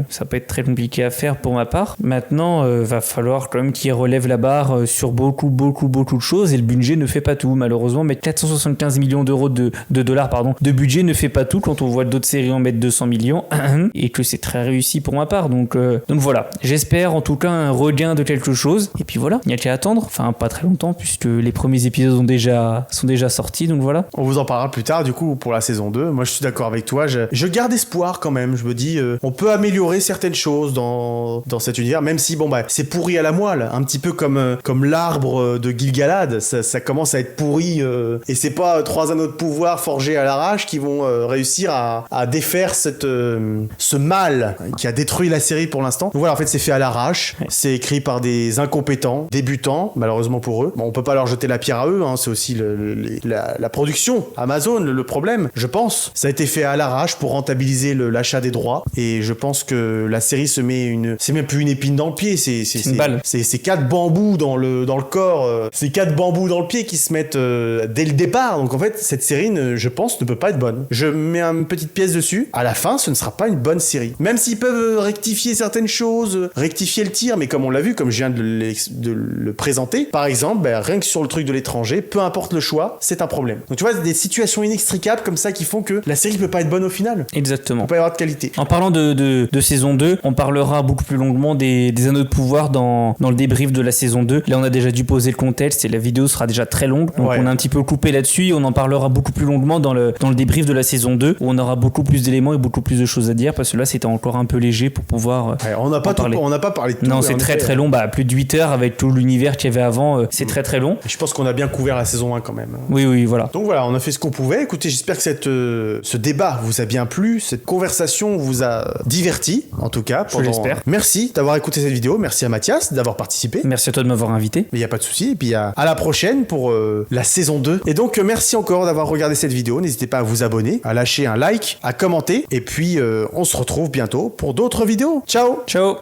ça peut être très compliqué à faire pour ma part. Maintenant, va falloir quand même qu'ils relèvent la barre sur beaucoup de choses et le budget ne fait pas tout. Malheureusement, mettre 475 millions d'euros de dollars de budget ne fait pas tout quand on voit d'autres séries en mettre 200 millions et que c'est très réussi pour ma part. Donc voilà, j'espère en tout cas un regain de quelque chose. Et puis voilà, il n'y a qu'à attendre. Enfin, pas très longtemps puisque les premiers épisodes sont déjà sortis. Donc voilà. On vous en parlera plus tard du coup pour la saison 2. Moi, je suis d'accord avec toi. Je garde espoir quand même. Je me dis, on peut améliorer certaines choses dans cet univers, même si c'est pourri à la moelle, un petit peu comme l'arbre de Gil-galad. Ça commence à être pourri et c'est pas 3 anneaux de pouvoir forgés à l'arrache qui vont réussir à défaire ce mal qui a détruit la série pour l'instant. Donc voilà, en fait, c'est fait à l'arrache. C'est écrit par des incompétents, débutants, malheureusement pour eux. Bon, on peut pas leur jeter la pierre à eux, hein, c'est aussi la production. Amazon, le problème, je pense. Ça a été fait à l'arrache pour rentabiliser l'achat des droits. Et je pense que la série c'est même plus une épine dans le pied, c'est une balle. C'est 4 bambous dans le corps. C'est 4 bambous dans le pied qui se mettent dès le départ. Donc en fait, cette série, je pense, ne peut pas être bonne. Je mets une petite pièce dessus. À la fin, ce ne sera pas une bonne série. Même s'ils peuvent rectifier certaines choses, rectifier le tir, mais comme on l'a vu, comme je viens de le présenter, par exemple, rien que sur le truc de l'étranger, peu importe le choix, c'est un problème. Donc tu vois, des situations inextricables comme ça qui font que la série peut pas être bonne au final. Exactement. Il peut pas y avoir de qualité. En parlant de saison 2, on parlera beaucoup plus longuement des anneaux de pouvoir dans le débrief de la saison 2. Là, on a déjà dû poser le contexte et la vidéo sera déjà très longue. Donc on a un petit peu coupé là-dessus. On en parlera beaucoup plus longuement dans le débrief de la saison 2 où on aura beaucoup plus d'éléments et beaucoup plus de choses à dire parce que là, c'était encore un peu léger pour pouvoir on n'a pas parlé de tout. Non, c'est très long. Plus de 8 heures avec tout l'univers qu'il y avait avant. C'est très long. Je pense qu'on a bien couvert la saison 1 quand même. Oui, voilà. Donc voilà, on a fait ce qu'on pouvait. Écoutez, j'espère que ce débat vous a bien plu. Cette conversation vous a diverti, en tout cas. Je l'espère. Merci d'avoir écouté cette vidéo. Merci à Mathias d'avoir participé. Merci à toi de m'avoir invité. Il n'y a pas de souci. Et puis à la prochaine pour la saison 2. Et donc, merci encore d'avoir regardé cette vidéo. N'hésitez pas à vous abonner, à lâcher un like, à commenter. Et puis, on se retrouve bientôt pour d'autres vidéos. Ciao. Ciao.